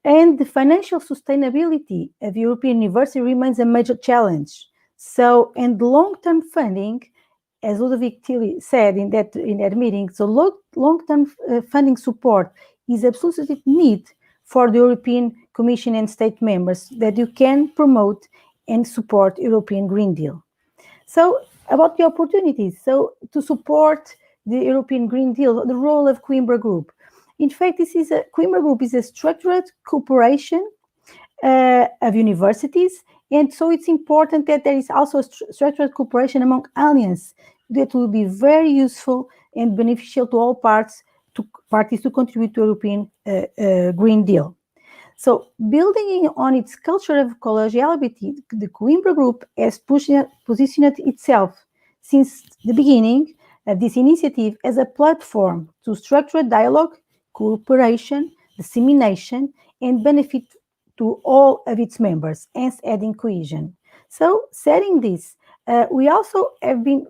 And the financial sustainability of European University remains a major challenge. So, and long-term funding, as Ludovic Tilly said in that meeting, so long-term funding support is absolutely need for the European Commission and state members that you can promote and support European Green Deal. So about the opportunities, so to support the European Green Deal, the role of Coimbra Group. In fact, Coimbra Group is a structured cooperation of universities, and so it's important that there is also structured cooperation among alliances that will be very useful and beneficial to all parties to contribute to European Green Deal. So building on its culture of collegiality, the Coimbra Group has positioned itself since the beginning of this initiative as a platform to structure dialogue, cooperation, dissemination, and benefit to all of its members, hence adding cohesion. So setting this, we also have been,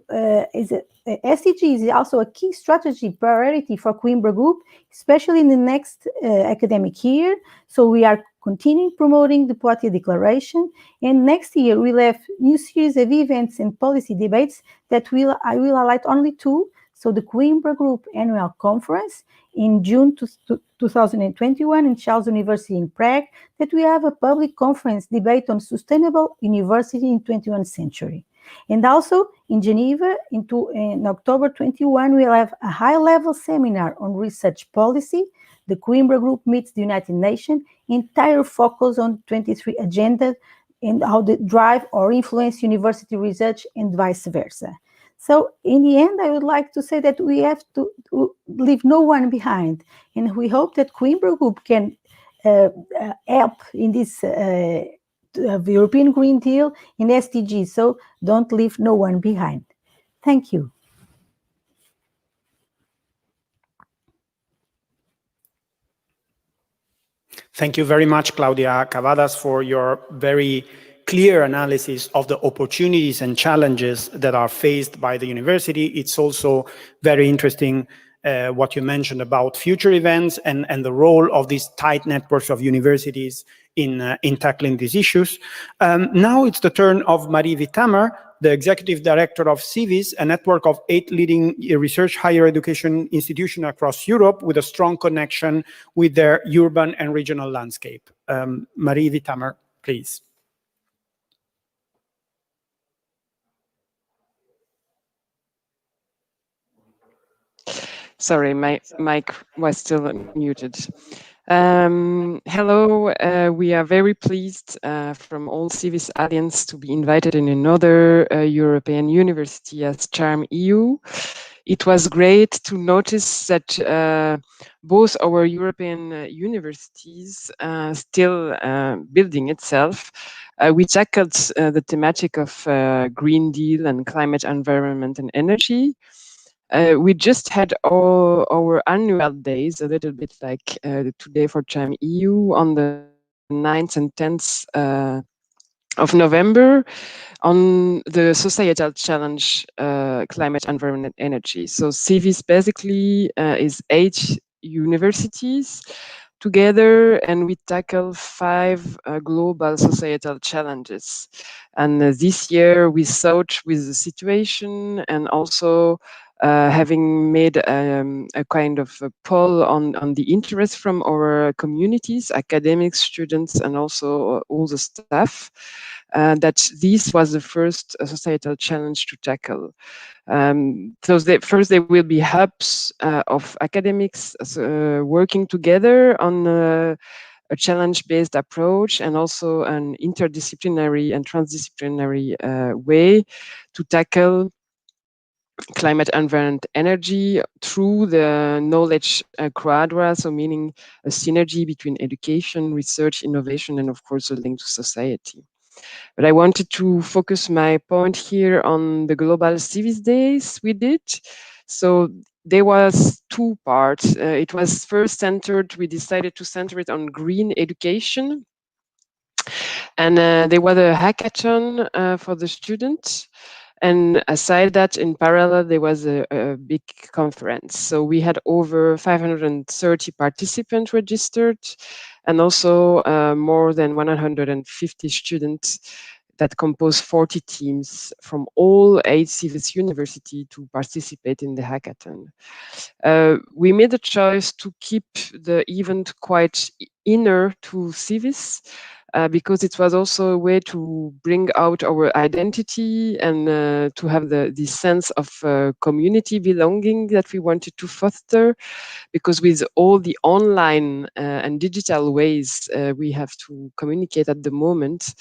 SDG is also a key strategy priority for Coimbra Group, especially in the next academic year. So we are continuing promoting the Poitiers Declaration. And next year, we'll have new series of events and policy debates that I will highlight only two. So the Coimbra Group Annual Conference in June 2021 in Charles University in Prague, that we have a public conference debate on sustainable university in 21st century. And also in Geneva in October 21, we'll have a high-level seminar on research policy. The Coimbra Group meets the United Nations, entire focus on 23 agenda and how they drive or influence university research and vice versa. So in the end, I would like to say that we have to leave no one behind. And we hope that Coimbra Group can help in this European Green Deal in SDGs. So don't leave no one behind. Thank you. Thank you very much, Claudia Cavadas, for your very clear analysis of the opportunities and challenges that are faced by the university. It's also very interesting what you mentioned about future events and the role of these tight networks of universities in tackling these issues. Now it's the turn of Marie Witthammer, the Executive Director of CIVIS, a network of 8 leading research higher education institutions across Europe with a strong connection with their urban and regional landscape. Marie Witthammer, please. Sorry, my mic was still muted. Hello, we are very pleased from all CIVIS Alliance to be invited in another European university as CHARM EU. It was great to notice that both our European universities still building itself. We tackled the thematic of Green Deal and climate, environment and energy. We just had our annual days, a little bit like today for CHARM EU, on the 9th and 10th of November on the societal challenge, climate, environment, and energy. So CIVIS basically is 8 universities together, and we tackle 5 global societal challenges. And this year we thought with the situation and also having made a kind of a poll on the interest from our communities, academics, students, and also all the staff, that this was the first societal challenge to tackle. So first there will be hubs of academics working together on a challenge-based approach and also an interdisciplinary and transdisciplinary way to tackle climate, environment, energy through the knowledge quadra, so meaning a synergy between education, research, innovation, and of course a link to society. But I wanted to focus my point here on the Global CIVIS Days we did. So there was 2 parts. It was first centered, we decided to center it on green education. And there was a hackathon for the students. And aside that, in parallel, there was a big conference. So we had over 530 participants registered, and also more than 150 students that compose 40 teams from all 8 CIVIS universities to participate in the hackathon. We made a choice to keep the event quite inner to CIVIS, because it was also a way to bring out our identity and to have the sense of community belonging that we wanted to foster, because with all the online and digital ways we have to communicate at the moment,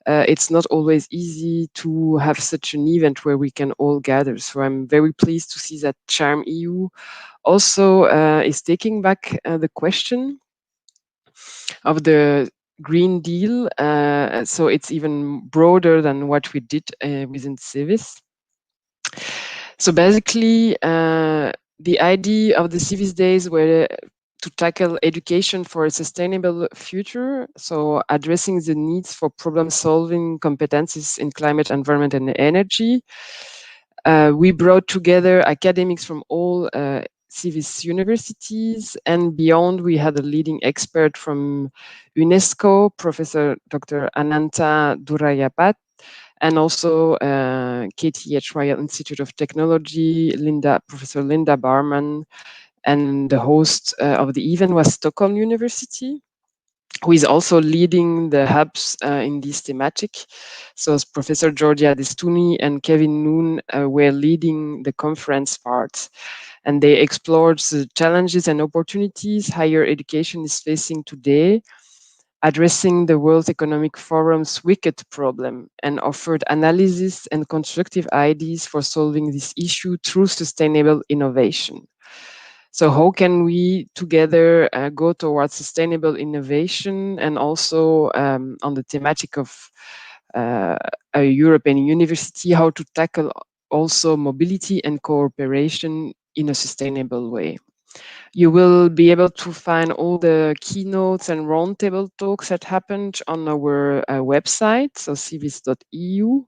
it's not always easy to have such an event where we can all gather. So I'm very pleased to see that CHARM EU also is taking back the question of the Green Deal. So it's even broader than what we did within CIVIS. So basically, the idea of the CIVIS Days were to tackle education for a sustainable future, so addressing the needs for problem-solving competencies in climate, environment, and energy. We brought together academics from all civis universities, and beyond we had a leading expert from UNESCO, Professor Dr. Ananta Durayapat, and also KTH Royal Institute of Technology, Professor Linda Barman, and the host of the event was Stockholm University, who is also leading the hubs in this thematic. So Professor Georgia Destuni and Kevin Noon were leading the conference part, and they explored the challenges and opportunities higher education is facing today, addressing the World Economic Forum's wicked problem, and offered analysis and constructive ideas for solving this issue through sustainable innovation. So how can we together go towards sustainable innovation, and also on the thematic of a European university, how to tackle also mobility and cooperation in a sustainable way. You will be able to find all the keynotes and roundtable talks that happened on our website, so civis.eu.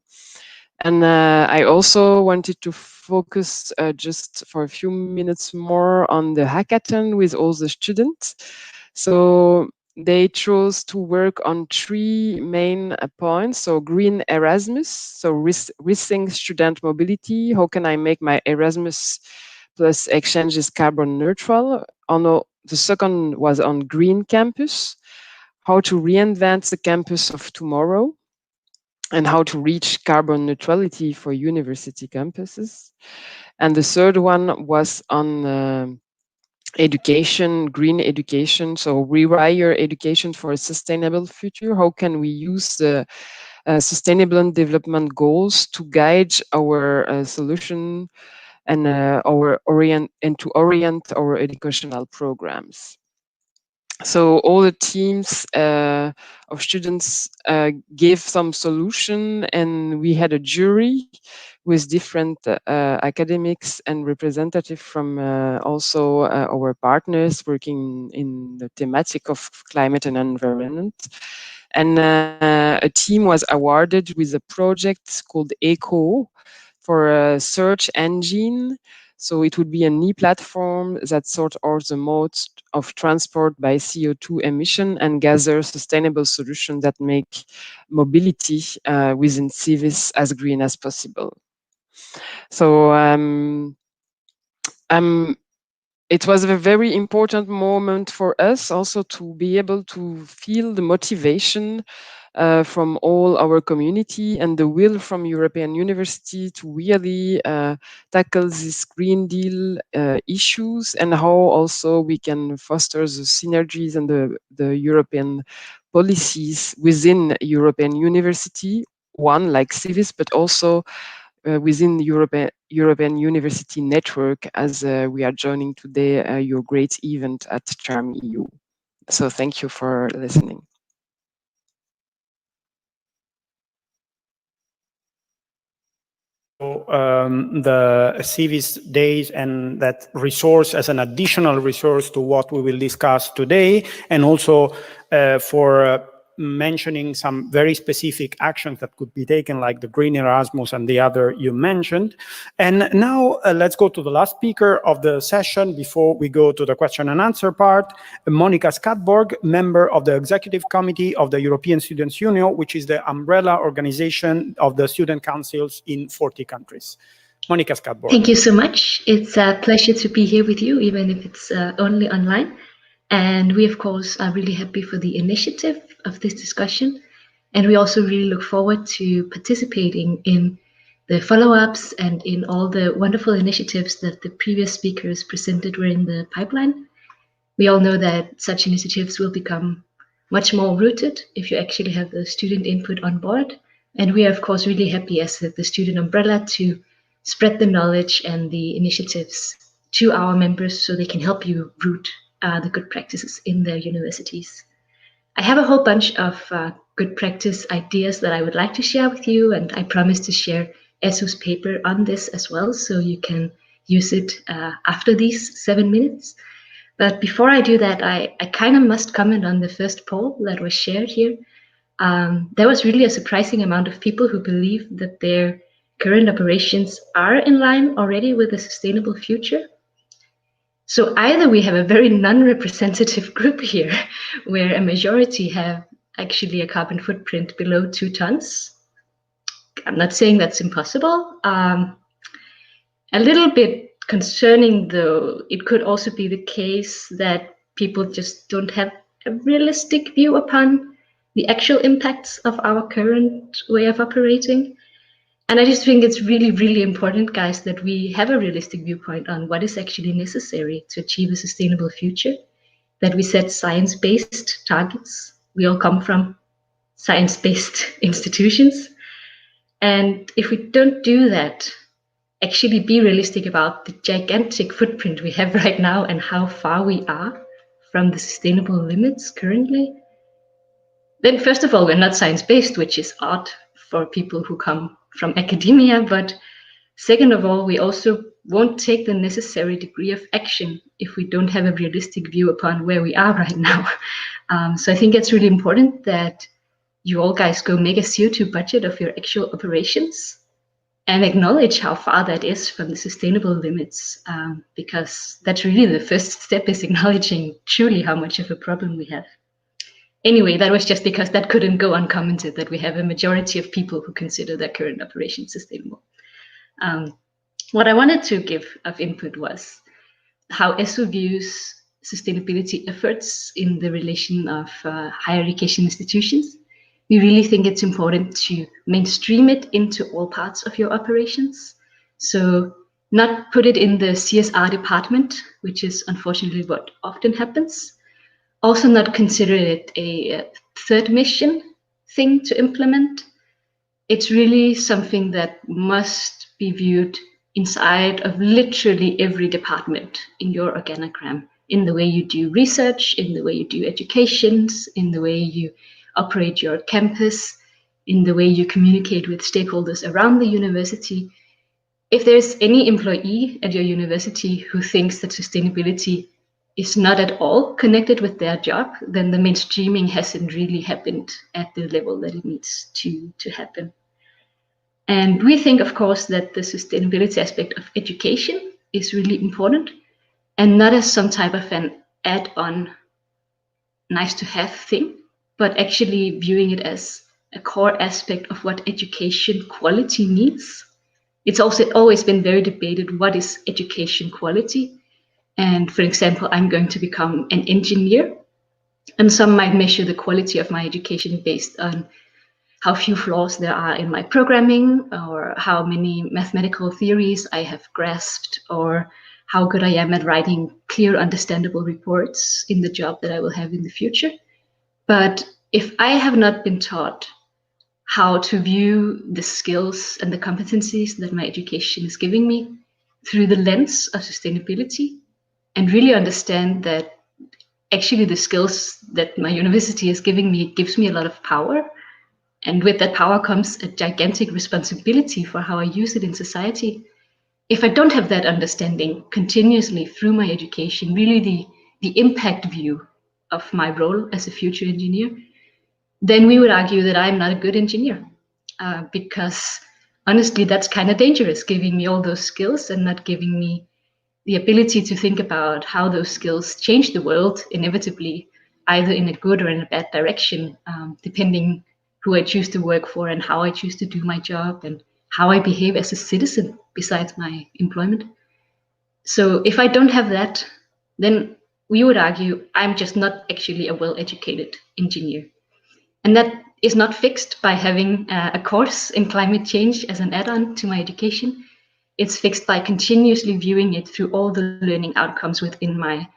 And I also wanted to focus just for a few minutes more on the hackathon with all the students. So they chose to work on 3 main points. So green Erasmus, so risking student mobility. How can I make my Erasmus plus exchanges carbon neutral? The second was on green campus, how to reinvent the campus of tomorrow, and how to reach carbon neutrality for university campuses. And the third one was on education, green education, so rewire education for a sustainable future. How can we use the sustainable development goals to guide our solution and to orient our educational programs? So all the teams of students gave some solution, and we had a jury with different academics and representative from also our partners working in the thematic of climate and environment. And a team was awarded with a project called ECO for a search engine. So it would be an e-platform that sort out the modes of transport by CO2 emission and gather sustainable solutions that make mobility within civis as green as possible. So it was a very important moment for us also to be able to feel the motivation from all our community and the will from European University to really tackle these Green Deal issues, and how also we can foster the synergies and the European policies within European University, one like Civis, but also within the European University network, as we are joining today your great event at Charm EU. So thank you for listening. The Civis Days and that resource as an additional resource to what we will discuss today, and also for mentioning some very specific actions that could be taken, like the Green Erasmus and the other you mentioned. And now let's go to the last speaker of the session before we go to the question and answer part, Monica Skatborg, member of the Executive Committee of the European Students' Union, which is the umbrella organization of the student councils in 40 countries. Monica Skatborg. Thank you so much. It's a pleasure to be here with you, even if it's only online. And we, of course, are really happy for the initiative of this discussion. And we also really look forward to participating in the follow-ups and in all the wonderful initiatives that the previous speakers presented were in the pipeline. We all know that such initiatives will become much more rooted if you actually have the student input on board. And we are, of course, really happy as the student umbrella to spread the knowledge and the initiatives to our members so they can help you root the good practices in their universities. I have a whole bunch of good practice ideas that I would like to share with you, and I promise to share Esu's paper on this as well, so you can use it after these 7 minutes. But before I do that, I kind of must comment on the first poll that was shared here. There was really a surprising amount of people who believe that their current operations are in line already with a sustainable future. So either we have a very non-representative group here, where a majority have actually a carbon footprint below 2 tons. I'm not saying that's impossible. A little bit concerning, though, it could also be the case that people just don't have a realistic view upon the actual impacts of our current way of operating. And I just think it's really, really important, guys, that we have a realistic viewpoint on what is actually necessary to achieve a sustainable future, that we set science-based targets. We all come from science-based institutions. And if we don't do that, actually be realistic about the gigantic footprint we have right now and how far we are from the sustainable limits currently, then first of all, we're not science-based, which is odd for people who come from academia, but second of all, we also won't take the necessary degree of action if we don't have a realistic view upon where we are right now. So I think it's really important that you all guys go make a CO2 budget of your actual operations and acknowledge how far that is from the sustainable limits, because that's really the first step, is acknowledging truly how much of a problem we have. Anyway, that was just because that couldn't go uncommented, that we have a majority of people who consider their current operations sustainable. What I wanted to give of input was how ESO views sustainability efforts in the relation of higher education institutions. We really think it's important to mainstream it into all parts of your operations. So not put it in the CSR department, which is unfortunately what often happens. Also not consider it a third mission thing to implement. It's really something that must be viewed inside of literally every department in your organogram, in the way you do research, in the way you do educations, in the way you operate your campus, in the way you communicate with stakeholders around the university. If there's any employee at your university who thinks that sustainability is not at all connected with their job, then the mainstreaming hasn't really happened at the level that it needs to happen. And we think, of course, that the sustainability aspect of education is really important, and not as some type of an add-on, nice-to-have thing, but actually viewing it as a core aspect of what education quality needs. It's also always been very debated, what is education quality? And for example, I'm going to become an engineer, and some might measure the quality of my education based on how few flaws there are in my programming, or how many mathematical theories I have grasped, or how good I am at writing clear, understandable reports in the job that I will have in the future. But if I have not been taught how to view the skills and the competencies that my education is giving me through the lens of sustainability, and really understand that actually the skills that my university is giving me gives me a lot of power, and with that power comes a gigantic responsibility for how I use it in society. If I don't have that understanding continuously through my education, really the impact view of my role as a future engineer, then we would argue that I'm not a good engineer, because honestly, that's kind of dangerous, giving me all those skills and not giving me the ability to think about how those skills change the world inevitably, either in a good or in a bad direction, depending who I choose to work for and how I choose to do my job and how I behave as a citizen besides my employment. So if I don't have that, then we would argue I'm just not actually a well-educated engineer. And that is not fixed by having a course in climate change as an add-on to my education. It's fixed by continuously viewing it through all the learning outcomes within my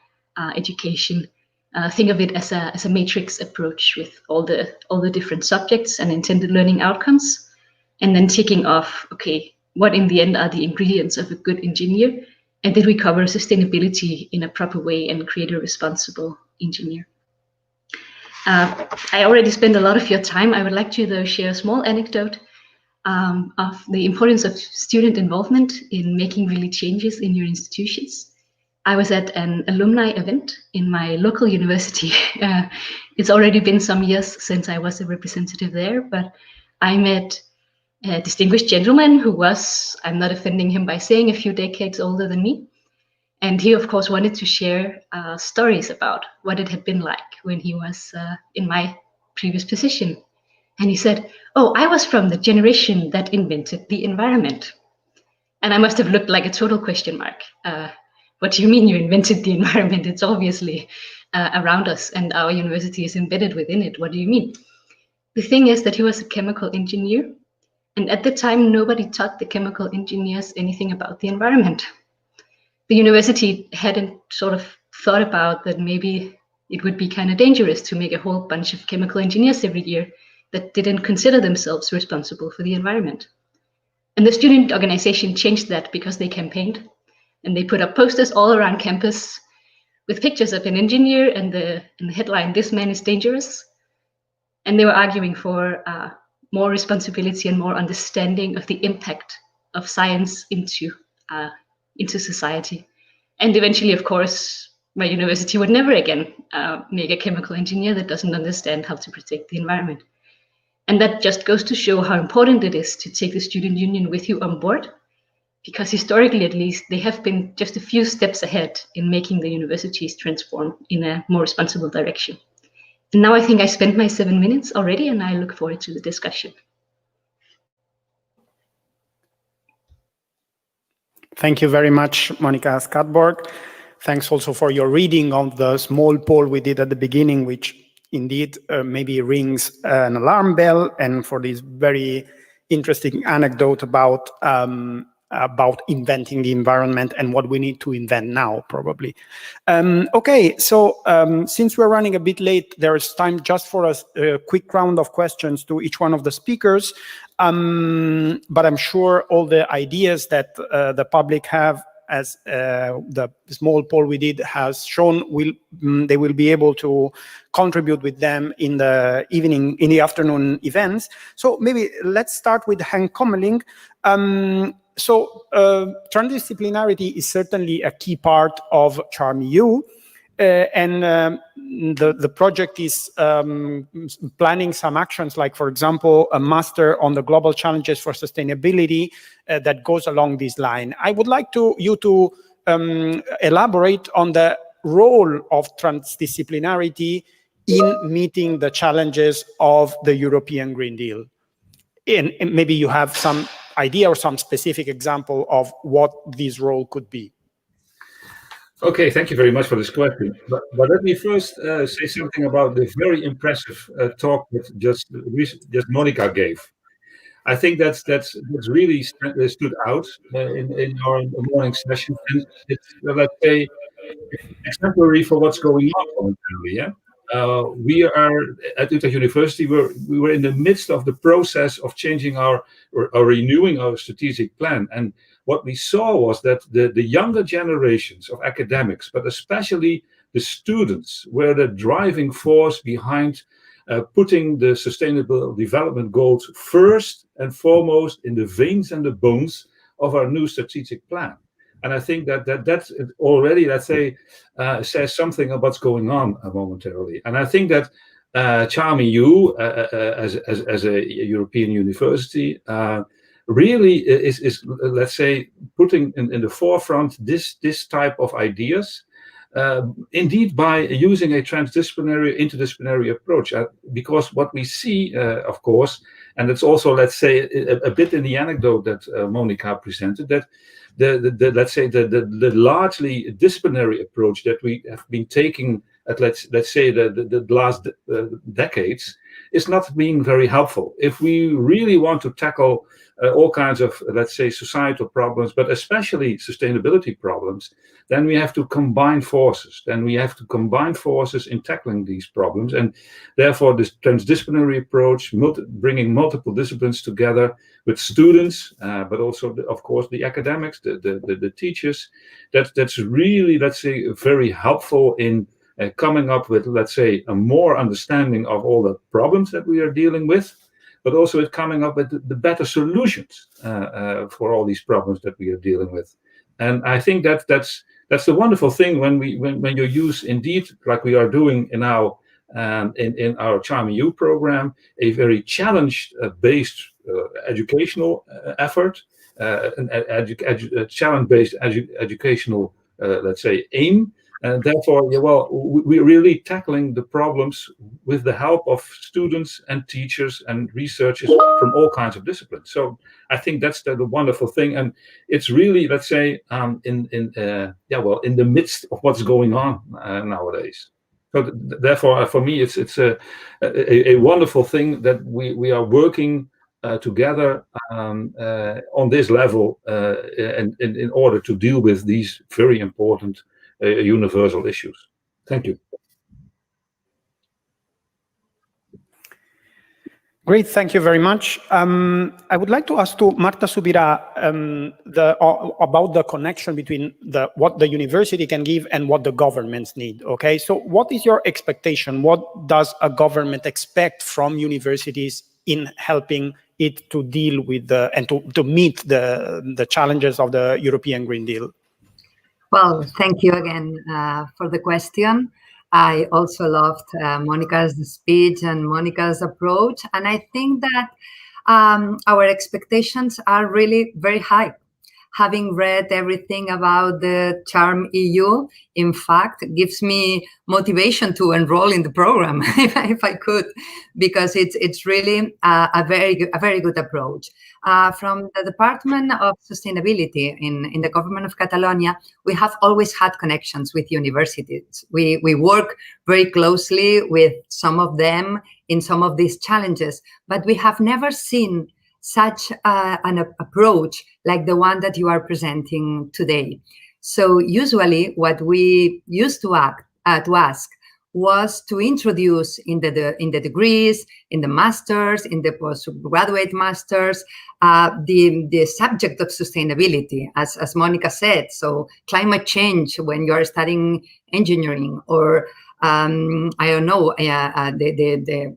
education. Think of it as a matrix approach with all the different subjects and intended learning outcomes, and then ticking off, okay, what in the end are the ingredients of a good engineer, and did we cover sustainability in a proper way and create a responsible engineer? I already spent a lot of your time. I would like to, though, share a small anecdote of the importance of student involvement in making really changes in your institutions. I was at an alumni event in my local university. It's already been some years since I was a representative there, but I met a distinguished gentleman who was, I'm not offending him by saying, a few decades older than me. And he, of course, wanted to share stories about what it had been like when he was in my previous position. And he said, "Oh, I was from the generation that invented the environment." And I must have looked like a total question mark. What do you mean you invented the environment? It's obviously around us and our university is embedded within it. What do you mean? The thing is that he was a chemical engineer. And at the time, nobody taught the chemical engineers anything about the environment. The university hadn't sort of thought about that maybe it would be kind of dangerous to make a whole bunch of chemical engineers every year that didn't consider themselves responsible for the environment. And the student organization changed that because they campaigned and they put up posters all around campus with pictures of an engineer and the headline, "This man is dangerous." And they were arguing for more responsibility and more understanding of the impact of science into society. And eventually, of course, my university would never again make a chemical engineer that doesn't understand how to protect the environment. And that just goes to show how important it is to take the student union with you on board, because historically, at least, they have been just a few steps ahead in making the universities transform in a more responsible direction. And now I think I spent my 7 minutes already, and I look forward to the discussion. Thank you very much, Monica Skatborg. Thanks also for your reading of the small poll we did at the beginning, which indeed maybe rings an alarm bell, and for this very interesting anecdote about inventing the environment and what we need to invent now, probably. Okay, so since we're running a bit late, there is time just for a quick round of questions to each one of the speakers. But I'm sure all the ideas that the public have, as the small poll we did has shown, they will be able to contribute with them in the afternoon events. So maybe let's start with Henk Kommeling. So transdisciplinarity is certainly a key part of CHARM-EU. And the project is planning some actions, like, for example, a master on the global challenges for sustainability that goes along this line. I would like you to elaborate on the role of transdisciplinarity in meeting the challenges of the European Green Deal. And maybe you have some idea or some specific example of what this role could be. Okay, thank you very much for this question. But let me first say something about the very impressive talk that just Monica gave. I think that's really stood out in our morning session, and it's, let's say, exemplary for what's going on momentarily. Yeah, we are at Utrecht University. We were in the midst of the process of changing or renewing our strategic plan, and what we saw was that the younger generations of academics, but especially the students, were the driving force behind putting the Sustainable Development Goals first and foremost in the veins and the bones of our new strategic plan. And I think that already, let's say, says something about what's going on momentarily. And I think that CHARM-EU, as a European university, really is, let's say, putting in the forefront this type of ideas, indeed by using a interdisciplinary approach. Because what we see, of course, and it's also, let's say, a bit in the anecdote that Monica presented, that the largely disciplinary approach that we have been taking at let's say the last decades is not being very helpful. If we really want to tackle all kinds of, let's say, societal problems, but especially sustainability problems, then we have to combine forces. Then we have to combine forces in tackling these problems. And therefore, this transdisciplinary approach, bringing multiple disciplines together with students, but also, of course, the academics, the teachers, that's really, let's say, very helpful in coming up with, let's say, a more understanding of all the problems that we are dealing with, but also with coming up with the better solutions for all these problems that we are dealing with. And I think that's the wonderful thing when you use, indeed, like we are doing in our CHARM-EU program, a very challenge-based educational effort, a challenge-based educational let's say, aim. And therefore, yeah, well, we're really tackling the problems with the help of students and teachers and researchers from all kinds of disciplines. So I think that's the wonderful thing, and it's really, let's say, in the midst of what's going on nowadays. So therefore, for me, it's a wonderful thing that we are working together on this level, and in order to deal with these very important universal issues. Thank you. Great, thank you very much. I would like to ask to Marta Subirà about the connection between what the university can give and what the governments need. Okay, so what is your expectation? What does a government expect from universities in helping it to deal with and to meet the challenges of the European Green Deal? Well, thank you again for the question. I also loved Monica's speech and Monica's approach. And I think that our expectations are really very high. Having read everything about the Charm EU, in fact, gives me motivation to enroll in the program if I could, because it's really a very good approach. From the Department of Sustainability in the government of Catalonia, we have always had connections with universities. We work very closely with some of them in some of these challenges, but we have never seen such an approach like the one that you are presenting today. So usually what we used to ask was to introduce in the degrees, in the masters, in the postgraduate masters, the subject of sustainability, as Monica said. So climate change when you are studying engineering, or I don't know, the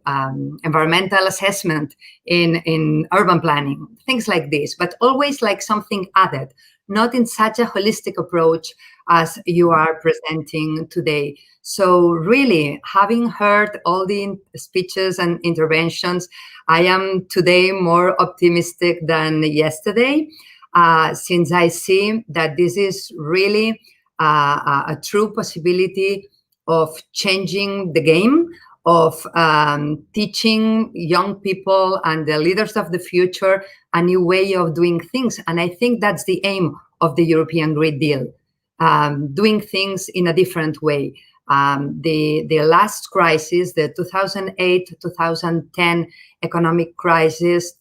environmental assessment in urban planning, things like this, but always like something added, not in such a holistic approach as you are presenting today. So really, having heard all the speeches and interventions, I am today more optimistic than yesterday, since I see that this is really a true possibility of changing the game, of teaching young people and the leaders of the future a new way of doing things. And I think that's the aim of the European Green Deal, doing things in a different way. The last crisis, the 2008-2010 economic crisis,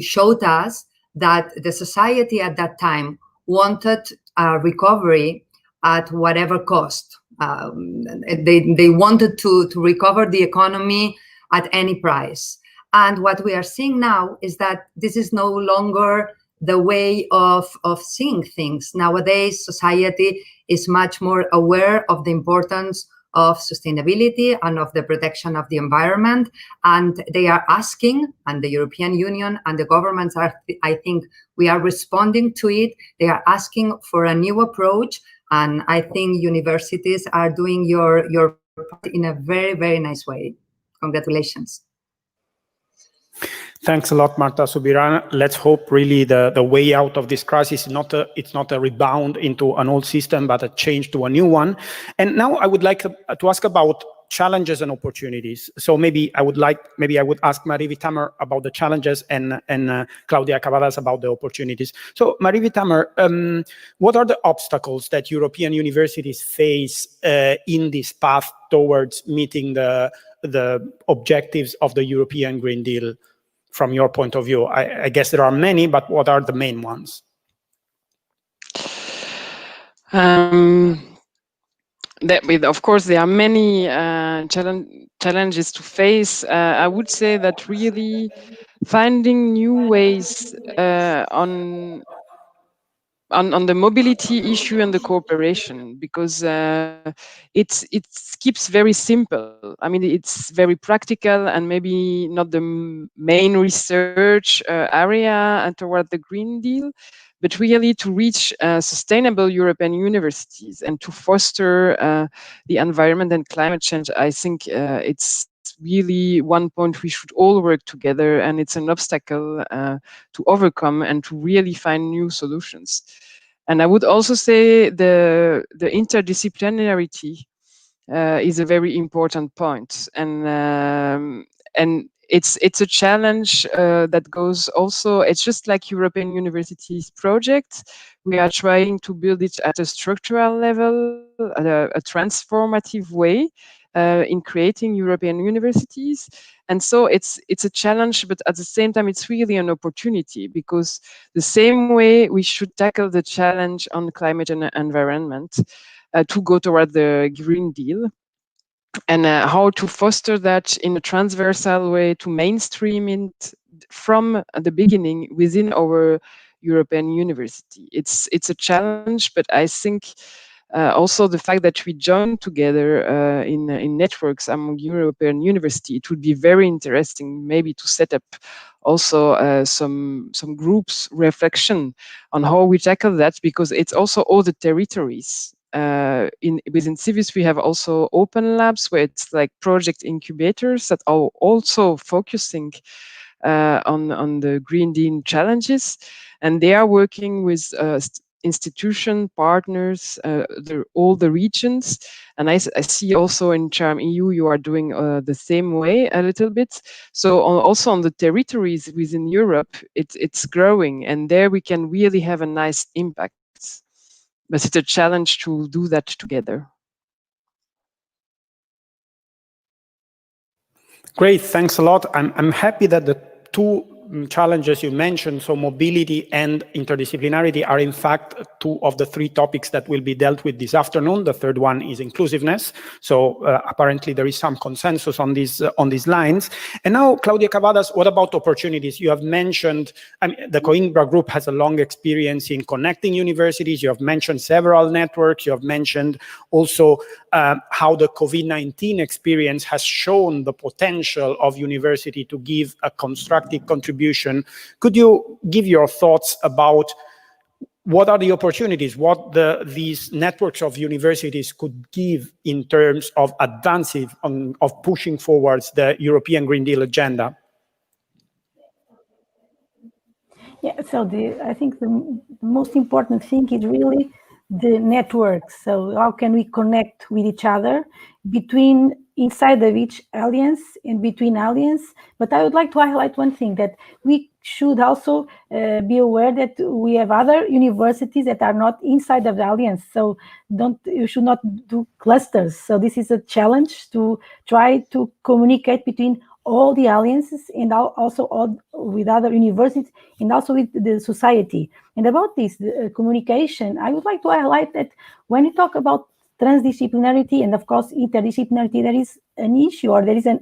showed us that the society at that time wanted a recovery at whatever cost. They wanted to recover the economy at any price. And what we are seeing now is that this is no longer the way of seeing things. Nowadays, society is much more aware of the importance of sustainability and of the protection of the environment. And they are asking, and the European Union and the governments are, I think, we are responding to it. They are asking for a new approach. And I think universities are doing your part in a very nice way. Congratulations. Thanks a lot, Marta Subirà. Let's hope really the way out of this crisis is it's not a rebound into an old system, but a change to a new one. And now I would like to ask about challenges and opportunities. So maybe I would ask Marie Tamer about the challenges and Claudia Cavadas about the opportunities. So Marie Tamer, what are the obstacles that European universities face in this path towards meeting the objectives of the European Green Deal? From your point of view, I guess there are many, but what are the main ones? Of course, there are many challenges to face. I would say that really finding new ways on the mobility issue and the cooperation, because it keeps very simple. I mean, it's very practical and maybe not the main research area toward the Green Deal, but really to reach sustainable European universities and to foster the environment and climate change. I think it's really one point we should all work together, and it's an obstacle to overcome and to really find new solutions. And I would also say the interdisciplinarity is a very important point, and it's a challenge that goes also. It's just like European Universities project. We are trying to build it at a structural level, a transformative way in creating European universities. And so it's a challenge, but at the same time, it's really an opportunity, because the same way we should tackle the challenge on climate and environment to go toward the Green Deal, and how to foster that in a transversal way, to mainstream it from the beginning within our European university. It's a challenge, but I think also the fact that we join together in networks among European university, it would be very interesting maybe to set up also some groups reflection on how we tackle that, because it's also all the territories. Within Civis, we have also open labs where it's like project incubators that are also focusing on the Green Deal challenges, and they are working with institution partners, all the regions. And I see also in Charm EU you are doing the same way a little bit. So also on the territories within Europe, it's growing, and there we can really have a nice impact. But it's a challenge to do that together. Great, thanks a lot. I'm happy that the two challenges you mentioned, so mobility and interdisciplinarity, are in fact two of the three topics that will be dealt with this afternoon. The third one is inclusiveness. So apparently there is some consensus on these lines. And now, Claudia Cavadas, what about opportunities? You have mentioned, the Coimbra Group has a long experience in connecting universities. You have mentioned several networks. You have mentioned also how the COVID-19 experience has shown the potential of university to give a constructive contribution. Could you give your thoughts about what are the opportunities, what these networks of universities could give in terms of advancing, of pushing forwards the European Green Deal agenda? Yeah, so I think the most important thing is really the networks. So how can we connect with each other inside of each alliance and between alliance? But I would like to highlight one thing, that we should also be aware that we have other universities that are not inside of the alliance. So you should not do clusters. So this is a challenge to try to communicate between all the alliances and also all with other universities and also with the society. And about this communication, I would like to highlight that when you talk about transdisciplinarity and of course interdisciplinarity, there is an issue, or there is a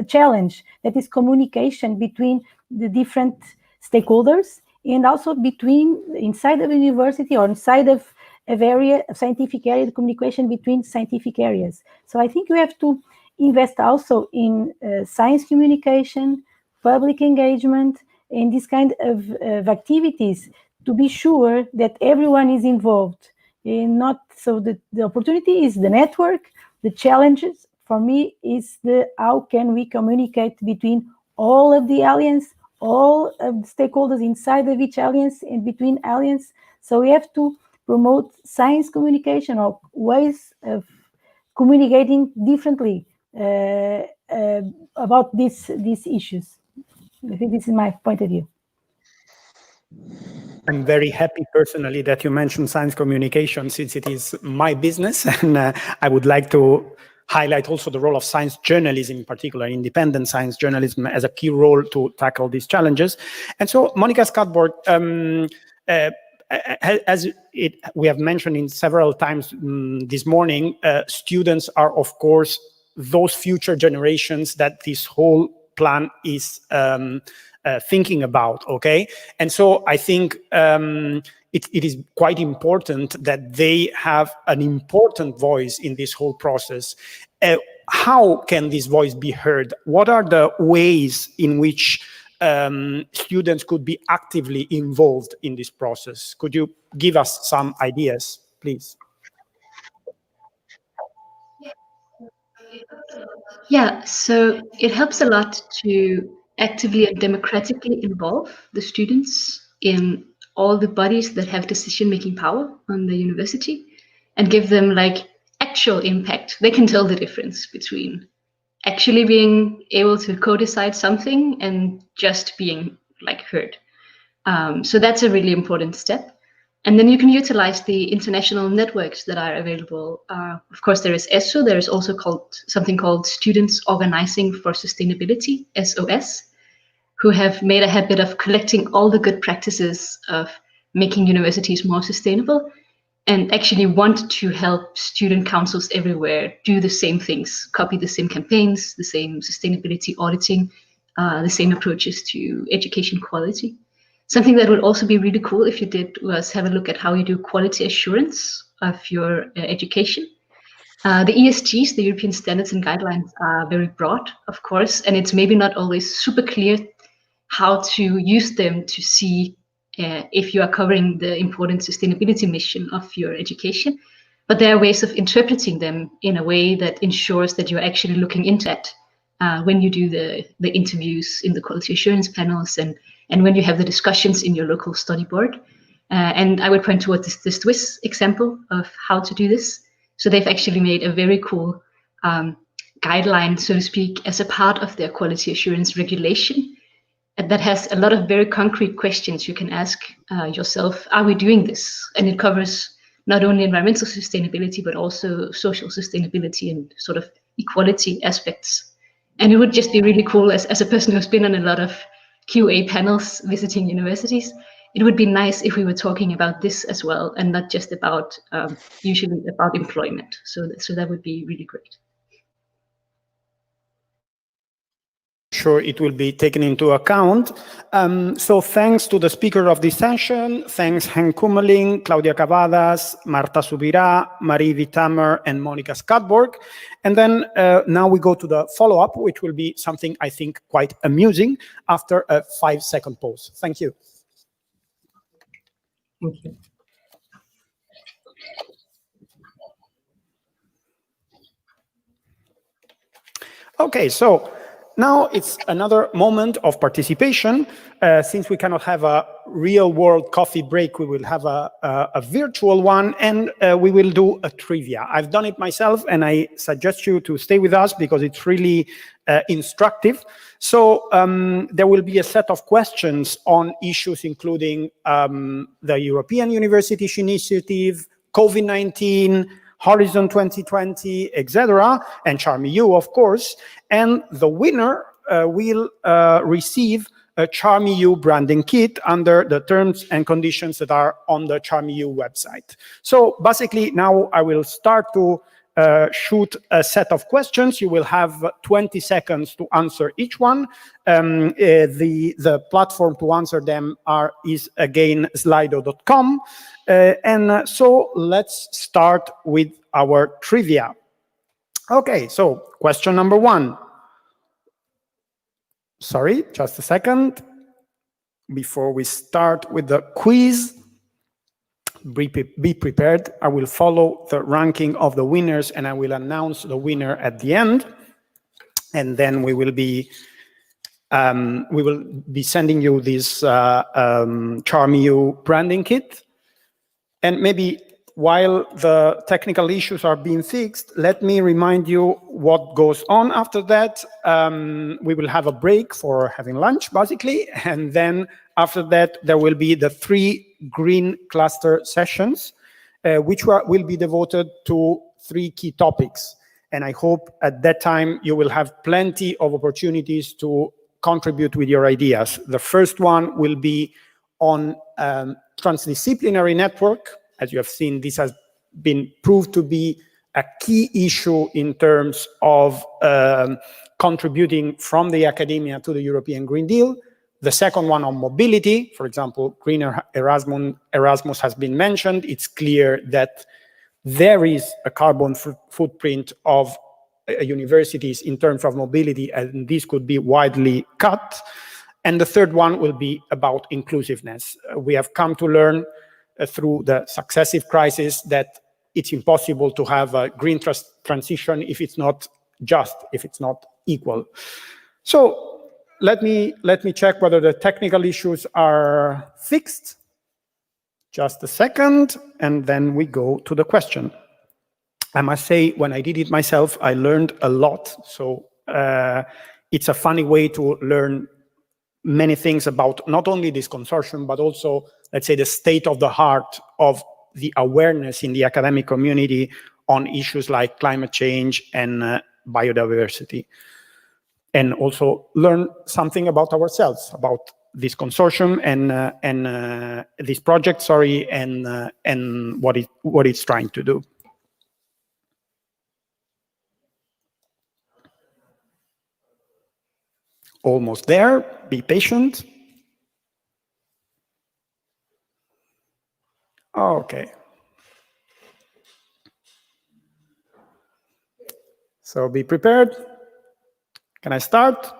challenge, that is communication between the different stakeholders, and also between inside of a university or inside of a scientific area, the communication between scientific areas. So I think we have to invest also in science communication, public engagement, and this kind of activities to be sure that everyone is involved. And so the opportunity is the network. The challenges for me is how can we communicate between all of the alliance, all of the stakeholders inside of each alliance and between alliance. So we have to promote science communication, or ways of communicating differently about these issues. I think this is my point of view. I'm very happy personally that you mentioned science communication, since it is my business, and I would like to highlight also the role of science journalism, in particular independent science journalism, as a key role to tackle these challenges. And so, Monica Scatboard, as we have mentioned in several times this morning, students are, of course, those future generations that this whole plan is thinking about, okay? And so I think it is quite important that they have an important voice in this whole process. How can this voice be heard? What are the ways in which students could be actively involved in this process? Could you give us some ideas, please? Yeah, so it helps a lot to actively and democratically involve the students in all the bodies that have decision-making power on the university and give them like actual impact. They can tell the difference between actually being able to co-decide something and just being like heard. So that's a really important step. And then you can utilize the international networks that are available. Of course, there is ESO. There is also something called Students Organizing for Sustainability, SOS, who have made a habit of collecting all the good practices of making universities more sustainable and actually want to help student councils everywhere do the same things, copy the same campaigns, the same sustainability auditing, the same approaches to education quality. Something that would also be really cool if you did was have a look at how you do quality assurance of your education. The ESGs, the European Standards and Guidelines, are very broad, of course, and it's maybe not always super clear how to use them to see if you are covering the important sustainability mission of your education. But there are ways of interpreting them in a way that ensures that you're actually looking into it when you do the interviews in the quality assurance panels and when you have the discussions in your local study board. And I would point towards the Swiss example of how to do this. So they've actually made a very cool guideline, so to speak, as a part of their quality assurance regulation that has a lot of very concrete questions you can ask yourself. Are we doing this? And it covers not only environmental sustainability, but also social sustainability and sort of equality aspects. And it would just be really cool as a person who's been on a lot of QA panels visiting universities, it would be nice if we were talking about this as well and not just about usually about employment. So that would be really great. Sure, it will be taken into account. So thanks to the speaker of this session, thanks Henk Kummeling, Claudia Cavadas, Marta Subirà, Marie Witthammer, and Monica Skadborg. And then now we go to the follow-up, which will be something I think quite amusing after a 5-second pause. Thank you. Thank you. Okay, so now it's another moment of participation. Since we cannot have a real-world coffee break, we will have a virtual one, and we will do a trivia. I've done it myself, and I suggest you to stay with us because it's really instructive. So there will be a set of questions on issues including the European Universities Initiative, COVID-19, Horizon 2020, etc., and CharmEU, of course. And the winner will receive a CharmEU branding kit under the terms and conditions that are on the CharmEU website. So basically, now I will start to shoot a set of questions. You will have 20 seconds to answer each one. The platform to answer them is again slido.com. And so let's start with our trivia. Okay, so question number 1. Sorry, just a second. Before we start with the quiz, be prepared. I will follow the ranking of the winners and I will announce the winner at the end. And then we will be sending you this CharmEU branding kit. And maybe while the technical issues are being fixed, let me remind you what goes on after that. We will have a break for having lunch, basically. And then after that, there will be the 3 green cluster sessions, which will be devoted to 3 key topics. And I hope at that time you will have plenty of opportunities to contribute with your ideas. The first one will be on transdisciplinary network. As you have seen, this has been proved to be a key issue in terms of contributing from the academia to the European Green Deal. The second one on mobility, for example, Greener Erasmus has been mentioned. It's clear that there is a carbon footprint of universities in terms of mobility, and this could be widely cut. And the third one will be about inclusiveness. We have come to learn through the successive crises that it's impossible to have a green transition if it's not just, if it's not equal. So let me check whether the technical issues are fixed. Just a second, and then we go to the question. I must say, when I did it myself, I learned a lot. So it's a funny way to learn many things about not only this consortium, but also, let's say, the state of the heart of the awareness in the academic community on issues like climate change and biodiversity. And also learn something about ourselves, about this consortium and this project, sorry, and what it's trying to do. Almost there, be patient. Okay. So be prepared. Can I start?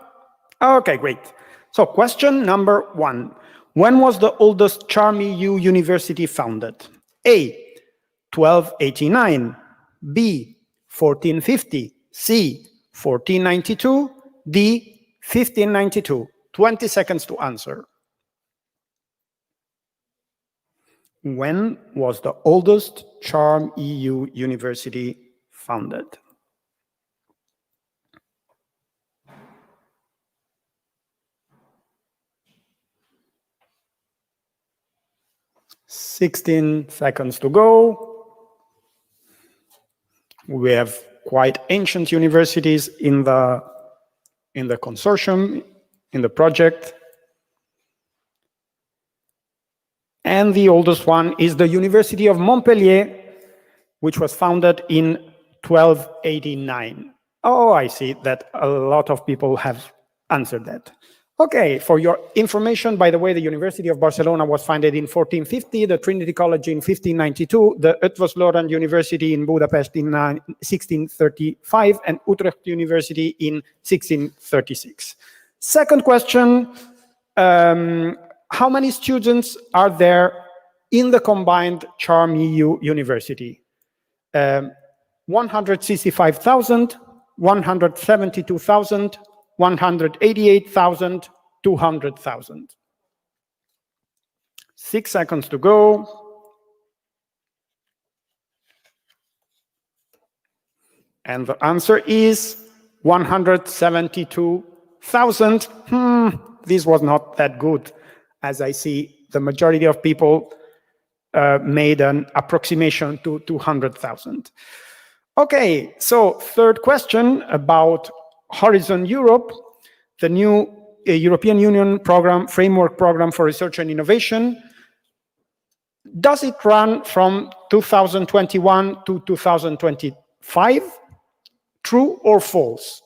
Okay, great. So question number 1. When was the oldest CHARM-EU university founded? A, 1289, B, 1450, C, 1492, D, 1592. 20 seconds to answer. When was the oldest CHARM-EU university founded? "16 seconds to go." We have quite ancient universities in the consortium, in the project. And the oldest one is the University of Montpellier, which was founded in 1289. Oh, I see that a lot of people have answered that. Okay, for your information, by the way, the University of Barcelona was founded in 1450, the Trinity College in 1592, the Eötvös Loránd University in Budapest in 1635, and Utrecht University in 1636. Second question, how many students are there in the combined CHARM-EU university? 165,000, 172,000, 188,000, 200,000. 6 seconds to go. And the answer is 172,000. This was not that good. As I see, the majority of people made an approximation to 200,000. Okay, so third question about Horizon Europe, the new European Union framework program for research and innovation. Does it run from 2021 to 2025? True or false?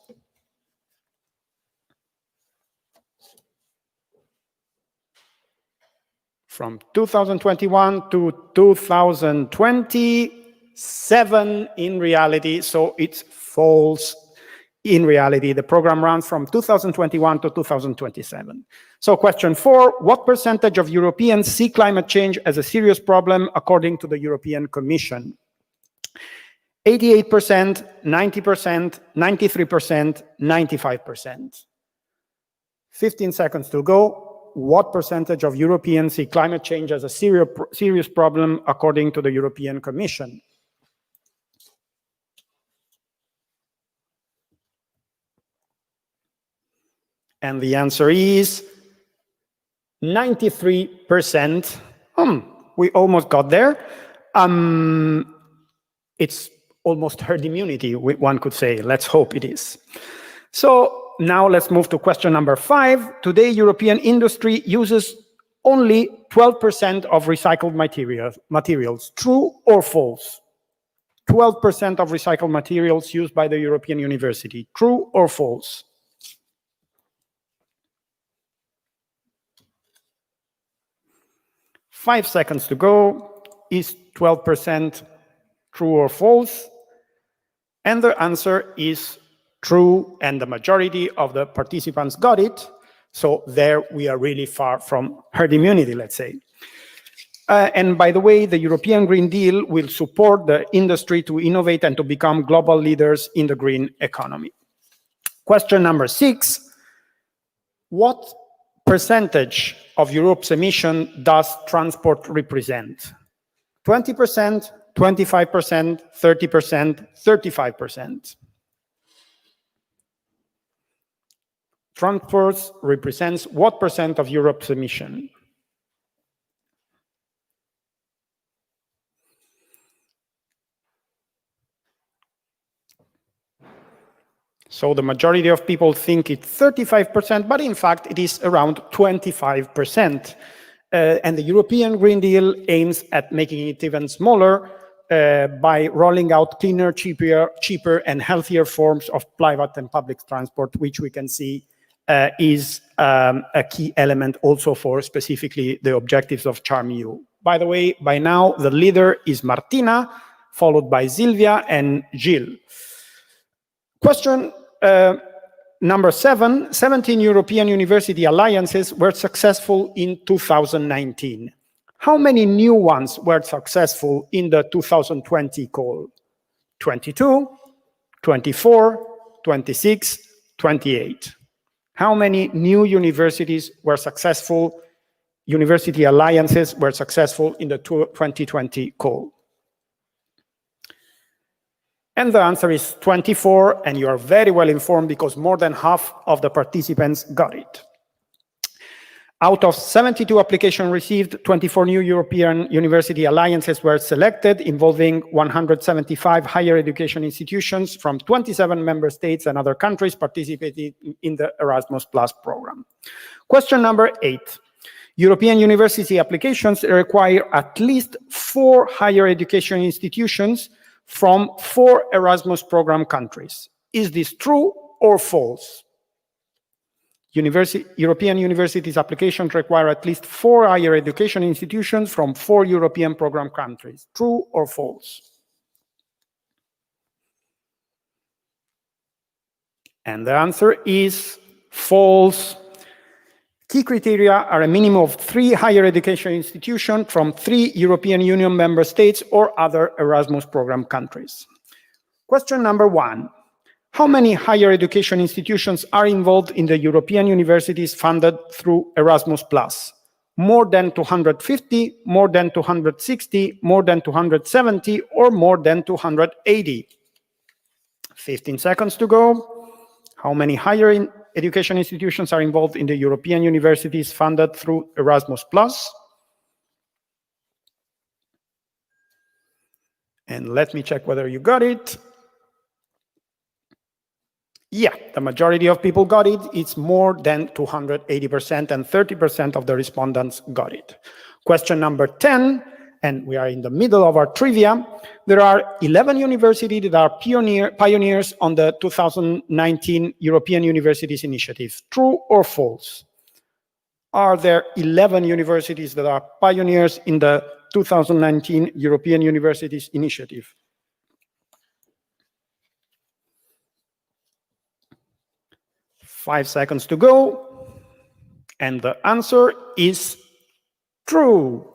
From 2021 to 2027 in reality, so it's false. In reality, the program runs from 2021 to 2027. So question 4, what percentage of Europeans see climate change as a serious problem according to the European Commission? 88%, 90%, 93%, 95%. 15 seconds to go. What percentage of Europeans see climate change as a serious problem according to the European Commission? And the answer is 93%. We almost got there. It's almost herd immunity, one could say. Let's hope it is. So now let's move to question number 5. Today, European industry uses only 12% of recycled materials. True or false? 12% of recycled materials used by the European university. True or false? Five seconds to go. Is 12% true or false? And the answer is true, and the majority of the participants got it. So there we are really far from herd immunity, let's say. And by the way, the European Green Deal will support the industry to innovate and to become global leaders in the green economy. Question number 6. What percentage of Europe's emission does transport represent? 20%, 25%, 30%, 35%. Transport represents what percent of Europe's emission? So the majority of people think it's 35%, but in fact it is around 25%. And the European Green Deal aims at making it even smaller by rolling out cleaner, cheaper and healthier forms of private and public transport, which we can see is a key element also for specifically the objectives of CHARM-EU. By the way, by now the leader is Martina, followed by Silvia and Gilles. Question number 7, 17 European university alliances were successful in 2019. How many new ones were successful in the 2020 call? 22, 24, 26, 28. How many new universities were successful, university alliances were successful in the 2020 call? And the answer is 24, and you are very well informed because more than half of the participants got it. Out of 72 applications received, 24 new European university alliances were selected, involving 175 higher education institutions from 27 member states and other countries participating in the Erasmus Plus program. Question number 8. European university applications require at least 4 higher education institutions from 4 Erasmus program countries. Is this true or false? European universities applications require at least 4 higher education institutions from 4 European program countries. True or false? And the answer is false. Key criteria are a minimum of 3 higher education institutions from 3 European Union member states or other Erasmus program countries. Question number 1. How many higher education institutions are involved in the European universities funded through Erasmus+? More than 250, more than 260, more than 270, or more than 280? 15 seconds to go. How many higher education institutions are involved in the European universities funded through Erasmus+? And let me check whether you got it. Yeah, the majority of people got it. It's more than 280%, and 30% of the respondents got it. Question number 10, and we are in the middle of our trivia. There are 11 universities that are pioneers on the 2019 European Universities Initiative. True or false? Are there 11 universities that are pioneers in the 2019 European Universities Initiative? Five seconds to go, and the answer is true.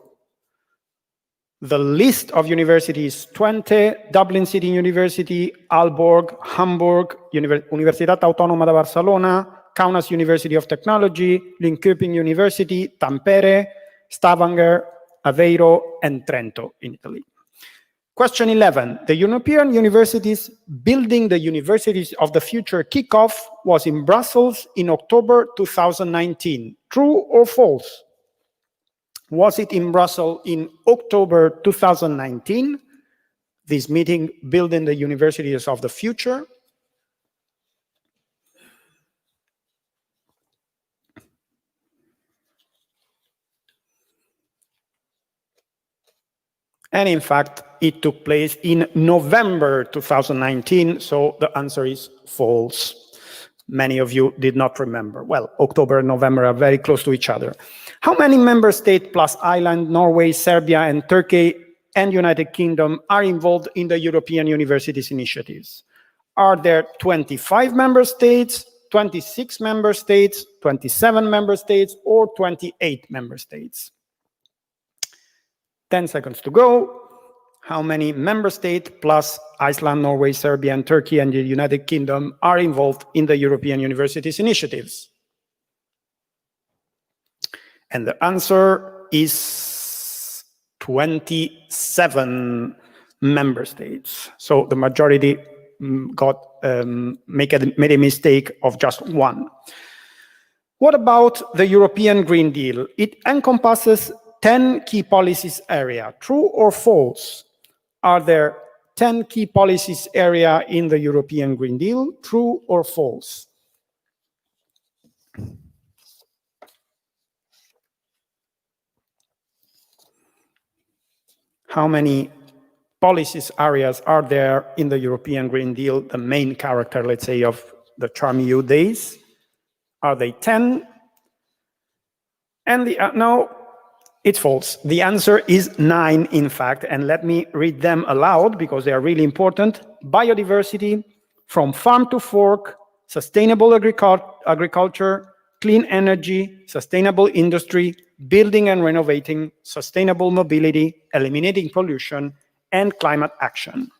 The list of universities: Twente, Dublin City University, Aalborg, Hamburg, Universitat Autònoma de Barcelona, Kaunas University of Technology, Linköping University, Tampere, Stavanger, Aveiro, and Trento in Italy. Question 11. The European Universities Building the Universities of the Future kickoff was in Brussels in October 2019. True or false? Was it in Brussels in October 2019? This meeting, Building the Universities of the Future? And in fact, it took place in November 2019, so the answer is false. Many of you did not remember. Well, October and November are very close to each other. How many member states plus Ireland, Norway, Serbia, and Turkey and United Kingdom are involved in the European Universities Initiatives? Are there 25 member states, 26 member states, 27 member states, or 28 member states? 10 seconds to go. How many member states plus Iceland, Norway, Serbia, and Turkey and the United Kingdom are involved in the European Universities Initiatives? And the answer is 27 member states. So the majority made a mistake of just one. What about the European Green Deal? It encompasses 10 key policies area. True or false? Are there 10 key policies area in the European Green Deal? True or false? How many policies areas are there in the European Green Deal, the main character, let's say, of the Charm EU days? Are they 10? And no, it's false. The answer is 9, in fact, and let me read them aloud because they are really important. Biodiversity, from farm to fork, sustainable agriculture, clean energy, sustainable industry, building and renovating, sustainable mobility, eliminating pollution, and climate action.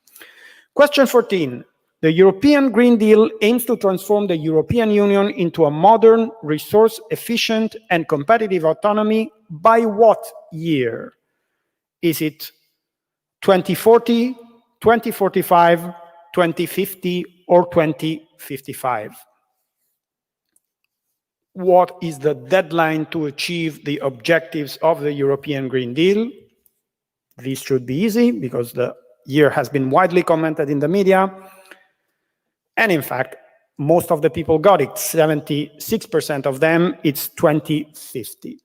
Question 14. The European Green Deal aims to transform the European Union into a modern, resource-efficient, and competitive autonomy by what year? Is it 2040, 2045, 2050, or 2055? What is the deadline to achieve the objectives of the European Green Deal? This should be easy because the year has been widely commented in the media. And in fact, most of the people got it, 76% of them, it's 2050.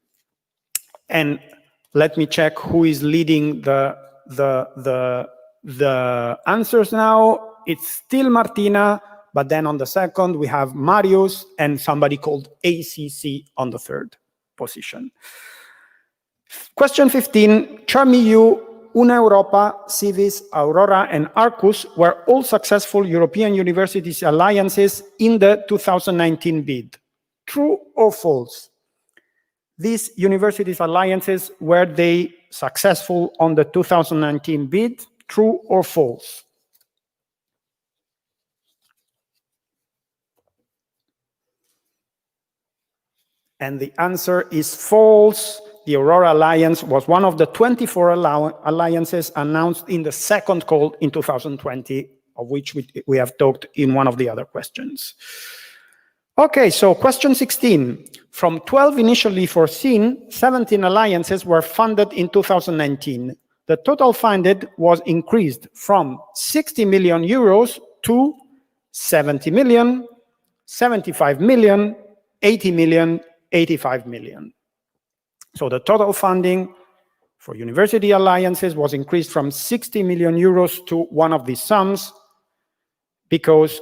And let me check who is leading the answers now. It's still Martina, but then on the second, we have Marius and somebody called ACC on the third position. Question 15, Charm EU, Una Europa, Civis, Aurora, and Arcus were all successful European universities alliances in the 2019 bid. True or false? These universities alliances, were they successful on the 2019 bid? True or false? And the answer is false. The Aurora Alliance was one of the 24 alliances announced in the second call in 2020, of which we have talked in one of the other questions. Okay, so question 16. From 12 initially foreseen, 17 alliances were funded in 2019. The total funded was increased from 60 million euros to 70 million, 75 million, 80 million, 85 million. So the total funding for university alliances was increased from 60 million euros to one of these sums because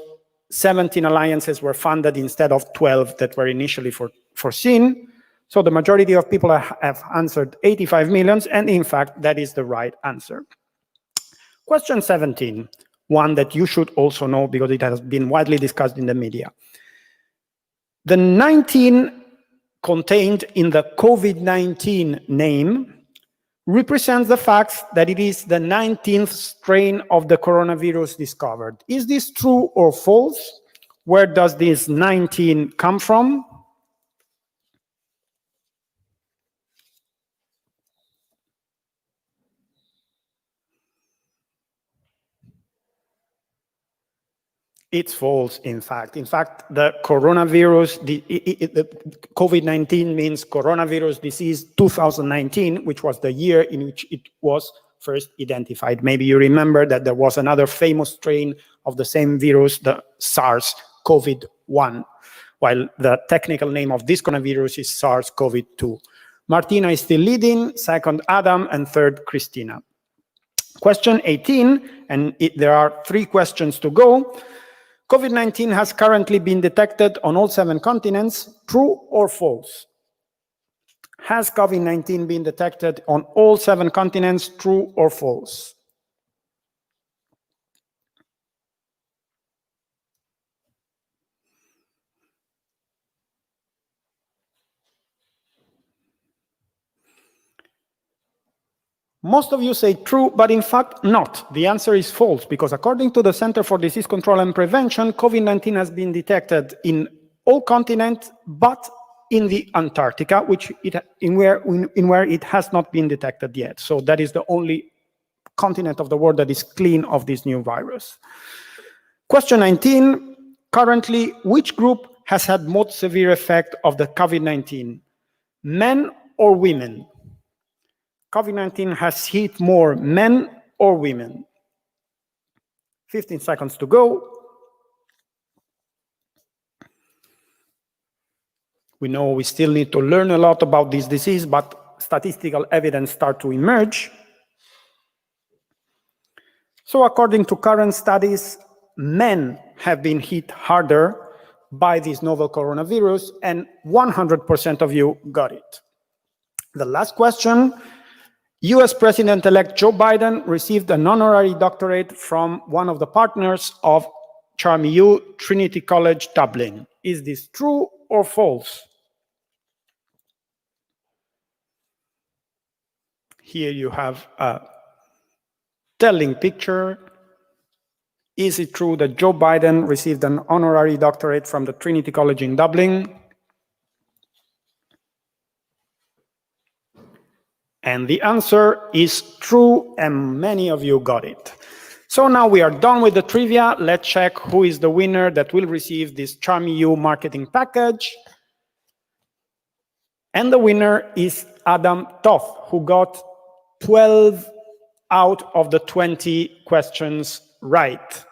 17 alliances were funded instead of 12 that were initially foreseen. So the majority of people have answered 85 million, and in fact, that is the right answer. Question 17, one that you should also know because it has been widely discussed in the media. The 19 contained in the COVID-19 name represents the fact that it is the 19th strain of the coronavirus discovered. Is this true or false? Where does this 19 come from? It's false, in fact. In fact, the coronavirus, the COVID-19 means coronavirus disease 2019, which was the year in which it was first identified. Maybe you remember that there was another famous strain of the same virus, the SARS-CoV-1, while the technical name of this coronavirus is SARS-CoV-2. Martina is still leading, second Adam, and third Christina. Question 18, and there are 3 questions to go. COVID-19 has currently been detected on all 7 continents. True or false? Has COVID-19 been detected on all 7 continents? True or false? Most of you say true, but in fact not. The answer is false, because according to the Center for Disease Control and Prevention, COVID-19 has been detected in all continents, but in the Antarctica, in where it has not been detected yet. So that is the only continent of the world that is clean of this new virus. Question 19, currently, which group has had most severe effect of the COVID-19? Men or women? COVID-19 has hit more men or women? 15 seconds to go. We know we still need to learn a lot about this disease, but statistical evidence starts to emerge. So according to current studies, men have been hit harder by this novel coronavirus, and 100% of you got it. The last question, US President-elect Joe Biden received an honorary doctorate from one of the partners of CHARM-EU, Trinity College, Dublin. Is this true or false? Here you have a telling picture. Is it true that Joe Biden received an honorary doctorate from the Trinity College in Dublin? And the answer is true, and many of you got it. So now we are done with the trivia. Let's check who is the winner that will receive this CHARM-EU marketing package. And the winner is Adam Toth, who got 12 out of the 20 questions right.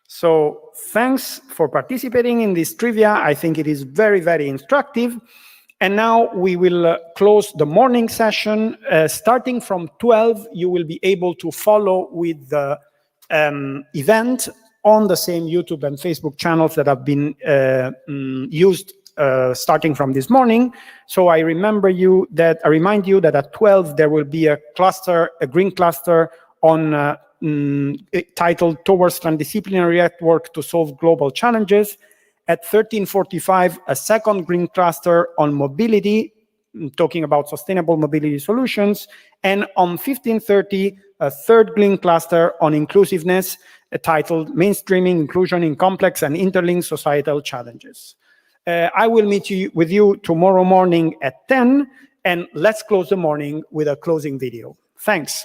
So thanks for participating in this trivia. I think it is very, very instructive. And now we will close the morning session. Starting from 12, you will be able to follow with the event on the same YouTube and Facebook channels that have been used starting from this morning. So I remind you that at 12 there will be a cluster, a green cluster on titled Towards Transdisciplinary Network to Solve Global Challenges. At 13:45, a second green cluster on mobility, talking about sustainable mobility solutions. And on 15:30, a third green cluster on inclusiveness, titled Mainstreaming Inclusion in Complex and Interlinked Societal Challenges. I will meet with you tomorrow morning at 10, and let's close the morning with a closing video. Thanks.